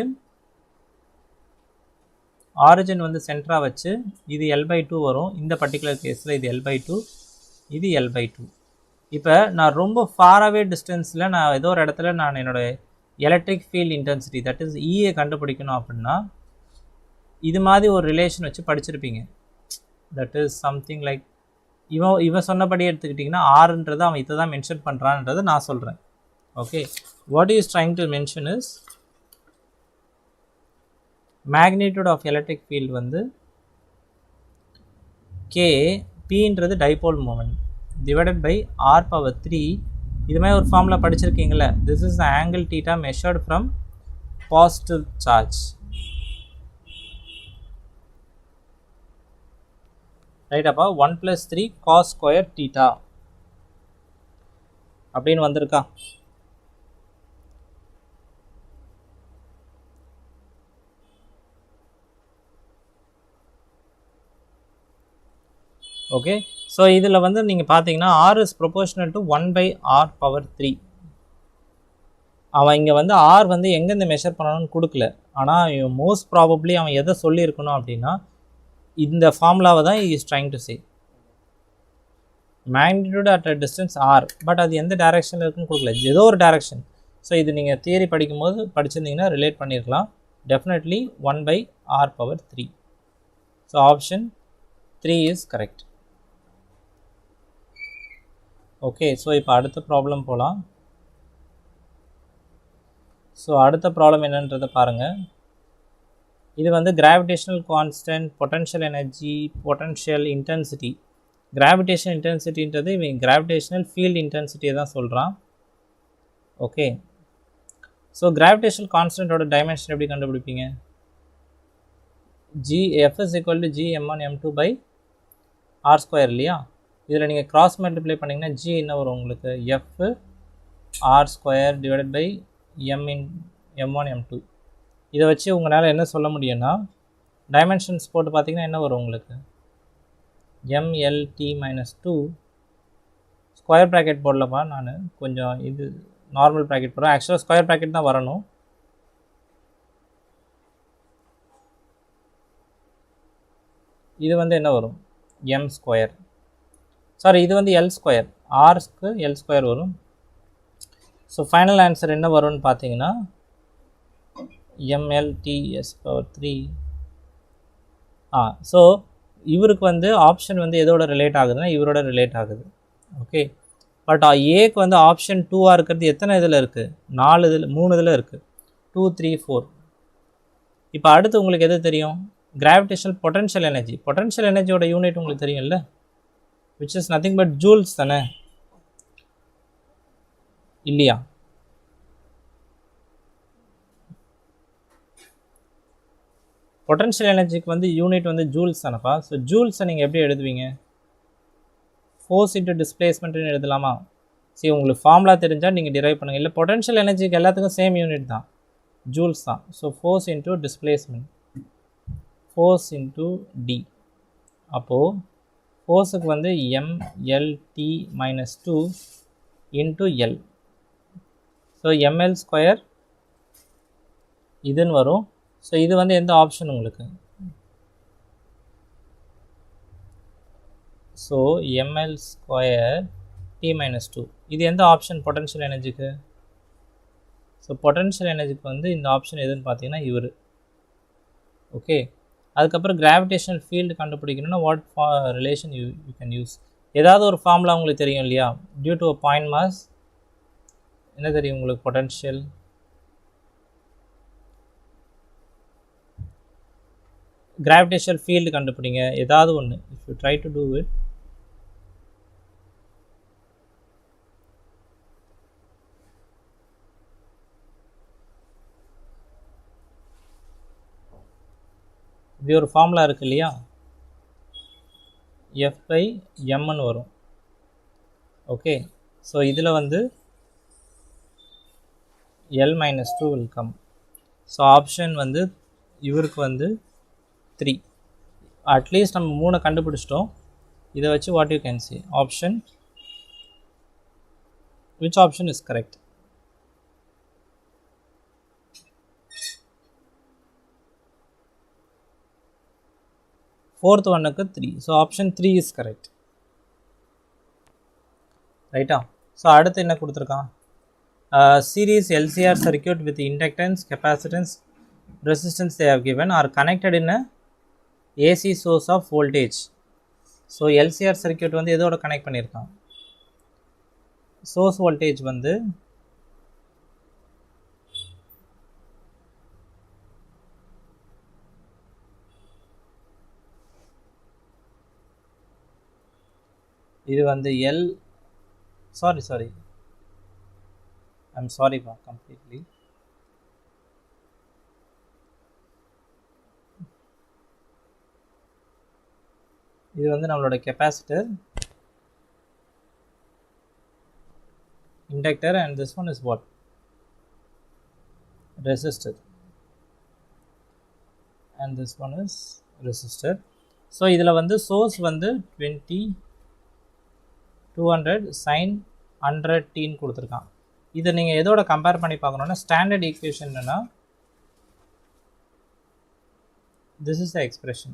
ஆரிஜின் வந்து சென்டராக வச்சு இது L/2 வரும். இந்த பர்டிகுலர் கேஸில் இது L/2, இது L/2. இப்போ நான் ரொம்ப ஃபாராகவே டிஸ்டன்ஸில் நான் ஏதோ ஒரு இடத்துல நான் என்னோடய electric field intensity that is ஈயை கண்டுபிடிக்கணும் அப்படின்னா இது மாதிரி ஒரு ரிலேஷன் வச்சு படிச்சிருப்பீங்க. தட் இஸ் சம்திங் லைக் இவன் சொன்னபடி எடுத்துக்கிட்டிங்கன்னா ஆறுன்றது அவன் இதை தான் மென்ஷன் பண்ணுறான்ன்றதை நான் சொல்கிறேன். Okay, what is trying to mention is magnitude of electric field வந்து கே பின்றது dipole moment divided by r⁻3. இது மாதிரி ஒரு ஃபார்முலா படிச்சிருக்கீங்களே, this is the angle theta measured from positive charge. Right, அப்போ 1 + 3 cos² θ அப்படின்னு வந்திருக்கா? ஓகே, ஸோ இதில் வந்து நீங்கள் பார்த்தீங்கன்னா r is proportional to 1/r⁻3. அவன் இங்கே வந்து r வந்து எங்கேருந்து மெஷர் பண்ணணும்னு கொடுக்கல. ஆனால் மோஸ்ட் ப்ராபப்ளி அவன் எதை சொல்லியிருக்கணும் அப்படின்னா இந்த ஃபார்முலாவை தான் is trying to say magnitude at a distance R. But அது எந்த டைரக்ஷனில் இருக்குன்னு கொடுக்கல, ஏதோ ஒரு டைரக்ஷன். ஸோ இது நீங்கள் தியரி படிக்கும்போது படிச்சிருந்தீங்கன்னா ரிலேட் பண்ணியிருக்கலாம். Definitely 1/r⁻3. So option 3 is correct. Okay, so இப்போ அடுத்த ப்ராப்ளம் போகலாம். ஸோ அடுத்த ப்ராப்ளம் என்னன்றதை பாருங்கள். இது வந்து gravitational constant, potential energy, potential intensity. Gravitational இன்டென்சிட்டின்றது இவன் கிராவிடேஷனல் ஃபீல்டு இன்டென்சிட்டியை தான் சொல்கிறான். ஓகே, ஸோ கிராவிடேஷனல் கான்ஸ்டன்ட்டோட டைமென்ஷன் எப்படி கண்டுபிடிப்பீங்க? F is equal to G m1m2/r² இல்லையா? இதில் நீங்கள் கிராஸ் மல்டிப்ளை பண்ணிங்கன்னா G என்ன வரும் உங்களுக்கு? F r² divided by m1m2. இதை வச்சு உங்களால் என்ன சொல்ல முடியும்னா டைமென்ஷன்ஸ் போட்டு பார்த்தீங்கன்னா என்ன வரும் உங்களுக்கு? mlt-2 ஸ்கொயர் ப்ராக்கெட் போடலப்பா, நான் கொஞ்சம் இது நார்மல் ப்ராக்கெட் போடுறேன். ஆக்சுவலாக ஸ்கொயர் ப்ராக்கெட் தான் வரணும். இது வந்து என்ன வரும்? m². சாரி, இது வந்து L², ஆர்ஸ்க்கு L² வரும். ஸோ ஃபைனல் ஆன்சர் என்ன வரும்னு பார்த்தீங்கன்னா mLT/3. ஸோ இவருக்கு வந்து ஆப்ஷன் வந்து எதோட ரிலேட் ஆகுதுன்னா இவரோட ரிலேட் ஆகுது. ஓகே, பட் ஏக்கு வந்து ஆப்ஷன் 2ஆக இருக்கிறது எத்தனை இதில் இருக்குது? 4 இதில் 3 இதில் இருக்குது. 2 3 4. இப்போ அடுத்து உங்களுக்கு எது தெரியும்? Gravitational potential energy. பொட்டன்ஷியல் எனர்ஜியோட யூனிட் உங்களுக்கு தெரியும்ல, which is nothing but joules தானே இல்லையா? பொட்டன்ஷியல் எனர்ஜிக்கு வந்து யூனிட் வந்து ஜூல்ஸ் தானப்பா. ஸோ ஜூல்ஸை நீங்கள் எப்படி எழுதுவீங்க? ஃபோர்ஸ் இன்ட்டு டிஸ்பிளேஸ்மெண்ட்னு எழுதலாமா? சரி, உங்களுக்கு ஃபார்முலா தெரிஞ்சால் நீங்கள் டிரைவ் பண்ணுங்கள். இல்லை, பொட்டன்ஷியல் எனர்ஜிக்கு எல்லாத்துக்கும் சேம் யூனிட் தான், ஜூல்ஸ் தான். So force into displacement, force into d. அப்போது ஃபோர்ஸுக்கு வந்து mlt minus 2 into l. So ml square இதுன்னு வரும். ஸோ இது வந்து எந்த ஆப்ஷன் உங்களுக்கு? So ml square t minus 2 இது எந்த ஆப்ஷன் பொட்டன்ஷியல் எனர்ஜிக்கு? ஸோ பொட்டன்ஷியல் எனர்ஜிக்கு வந்து இந்த ஆப்ஷன் எதுன்னு பார்த்தீங்கன்னா இவர். ஓகே, அதுக்கப்புறம் கிராவிடேஷனல் ஃபீல்டு கண்டுபிடிக்கணும்னா what relation you can use? ஏதாவது ஒரு ஃபார்முலா உங்களுக்கு தெரியும் இல்லையா? Due to a point mass என்ன தெரியும் உங்களுக்கு? பொட்டன்ஷியல் கிராவிடேஷனல் ஃபீல்டு கண்டுபிடிங்க ஏதாவது ஒன்று. If you try to do it. இப்படி ஒரு ஃபார்முலா இருக்குது இல்லையா? F/mன்னு வரும். ஓகே, ஸோ இதில் வந்து L minus 2 will come. So option வந்து இவருக்கு வந்து 3. அட்லீஸ்ட் நம்ம 3 கண்டுபிடிச்சிட்டோம். இதை வச்சு what you can see option, which option is correct? Fourth ஒன்னுக்கு 3. So option 3 is correct. ரைட்டா? ஸோ அடுத்து என்ன கொடுத்துருக்கான்? Series LCR circuit with inductance, capacitance, resistance they have given are connected in a AC source of voltage. So LCR circuit வந்து எதோட connect பண்ணியிருக்கான்? Source voltage வந்து இது வந்து சாரி ஐம் சாரிப்பா கம்ப்ளீட்லி. இது வந்து நம்மளோட capacitor, inductor, and this one is what? Resistor. And this one is resistor. So இதில் வந்து source வந்து 200 sin 100t கொடுத்துருக்கான். இதை நீங்கள் எதோட கம்பேர் பண்ணி பார்க்கணுன்னா ஸ்டாண்டர்ட் ஈக்குவேஷன் என்னன்னா this is the expression.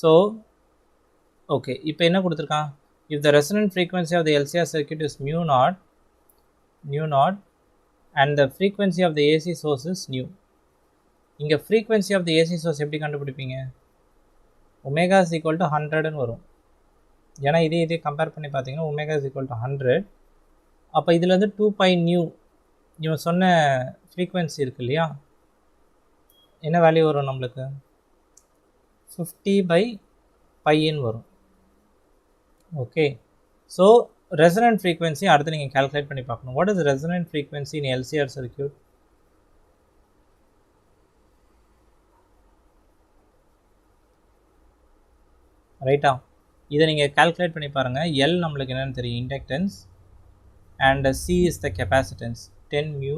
So okay, இப்போ என்ன கொடுத்துருக்கான்? if the resonant frequency of the LCR circuit is mu naught and the frequency of the AC source is nu. இங்கே frequency of the AC source எப்படி கண்டுபிடிப்பீங்க? Omega is equal to 100ன்னு வரும். ஏன்னா இதே compare பண்ணி பார்த்தீங்கன்னா ஒமேகா is equal to 100. அப்போ இதில் வந்து 2π nu இவன் சொன்ன ஃப்ரீக்வன்சி இருக்கு இல்லையா, என்ன வேல்யூ வரும் நம்மளுக்கு? 50/πன்னு வரும். ஓகே, ஸோ ரெசனன்ட் ஃப்ரீக்வன்சி அடுத்து நீங்கள் கால்குலேட் பண்ணி பார்க்கணும். What is resonant frequency in LCR circuit? ரைட்டா? இதை நீங்கள் கால்குலேட் பண்ணி பாருங்கள். எல் நம்மளுக்கு என்னென்னு தெரியும், inductance, and C is the capacitance 10 mu.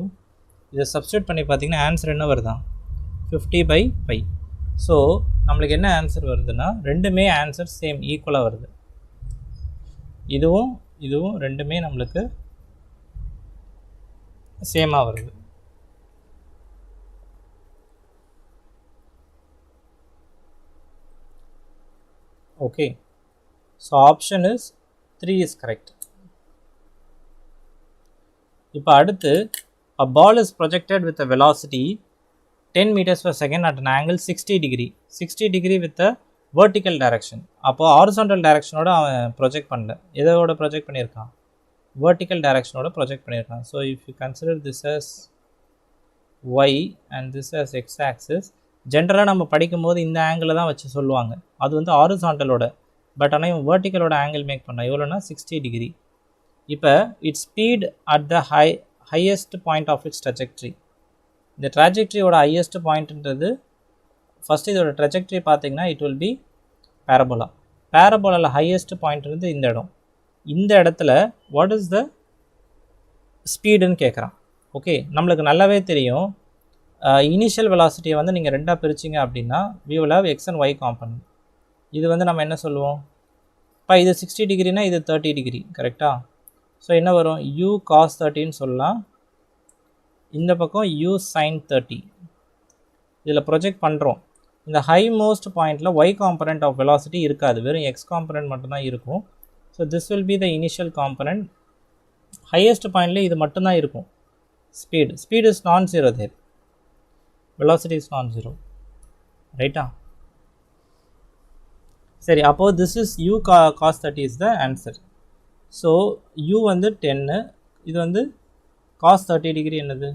இதை சப்ஸ்டியூட் பண்ணி பார்த்தீங்கன்னா ஆன்சர் என்ன வருதான்? 50/π. ஸோ நம்மளுக்கு என்ன ஆன்சர் வருதுன்னா ரெண்டுமே ஆன்சர் சேம் ஈக்குவலாக வருது. இதுவும் ரெண்டுமே நம்மளுக்கு சேமாக வருது. Okay, so option is 3 is correct. இப்போ அடுத்து a ball is projected with a velocity 10 meters per second at an angle 60 degree with a vertical direction. அப்போ horizontal directionோட அவன் ப்ரொஜெக்ட் பண்ணல, எதோட ப்ரொஜெக்ட் பண்ணியிருக்கான்? vertical direction project பண்ணிருக்காங்க. So if you consider this as y and this as x axis, ஜென்ரலா நம்ம படிக்கும்போது இந்த ஆங்கிள் தான் வச்சு சொல்லுவாங்க. அது வந்து ஹாரிசான்டலோட, பட் ஆனால் இவன் வெர்டிக்கலோட ஆங்கிள் மேக் பண்ணா எவ்வளோனா 60 டிகிரி. இப்போ it's speed at the highest point of its trajectory. இந்த ட்ராஜெக்ட்ரியோட ஹையஸ்ட் பாயிண்ட்ன்றது ஃபஸ்ட்டு இதோட ட்ரெஜெக்ட்ரி பார்த்தீங்கன்னா இட் வில் பி பேரபோலா. பேரபோலாவில் ஹையஸ்ட் பாயிண்ட் வந்து இந்த இடம். இந்த இடத்துல வாட் இஸ் த ஸ்பீடுன்னு கேட்குறான். ஓகே, நம்மளுக்கு நல்லாவே தெரியும் இனிஷியல் வெலாசிட்டியை வந்து நீங்கள் ரெண்டாக பிரிச்சிங்க அப்படின்னா we will have x and y component. இது வந்து நம்ம என்ன சொல்லுவோம், இப்போ இது 60 டிகிரினா இது 30 டிகிரி கரெக்டாக. ஸோ என்ன வரும், u cos 30ன்னு சொல்லலாம், இந்த பக்கம் u sin 30. இதில் ப்ரொஜெக்ட் பண்ணுறோம். இந்த ஹை மோஸ்ட் பாயிண்டில் y காம்பனன்ட் ஆஃப் வெலாசிட்டி இருக்காது, வெறும் x காம்பனன்ட் மட்டும்தான் இருக்கும். So this will be the initial component. Highest பாயிண்ட்லேயே இது மட்டும்தான் இருக்கும். Speed is non zero there, velocity is non-zero, ரைட்டா? சரி, அப்போது this is u cos 30 is the answer. So u வந்து 10, இது வந்து cos 30 டிகிரி என்னது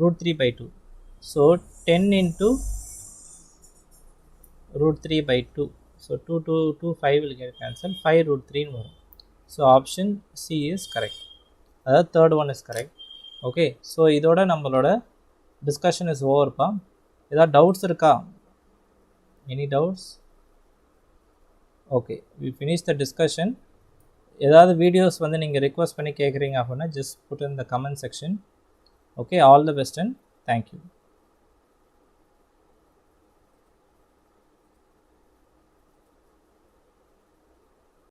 √3/2. So 10 into √3/2. So 2 5 will get cancelled, 5√3 வரும். So option C is correct, அதாவது third one is correct. Okay, so இதோட நம்மளோட டிஸ்கஷன் இஸ் ஓவர்ப்பா. ஏதாவது டவுட்ஸ் இருக்கா? Any doubts? Okay, we finish the discussion. ஏதாவது வீடியோஸ் வந்து நீங்கள் ரிக்வஸ்ட் பண்ணி கேட்குறீங்க அப்படின்னா just put in the comment section. Okay, all the best and thank you.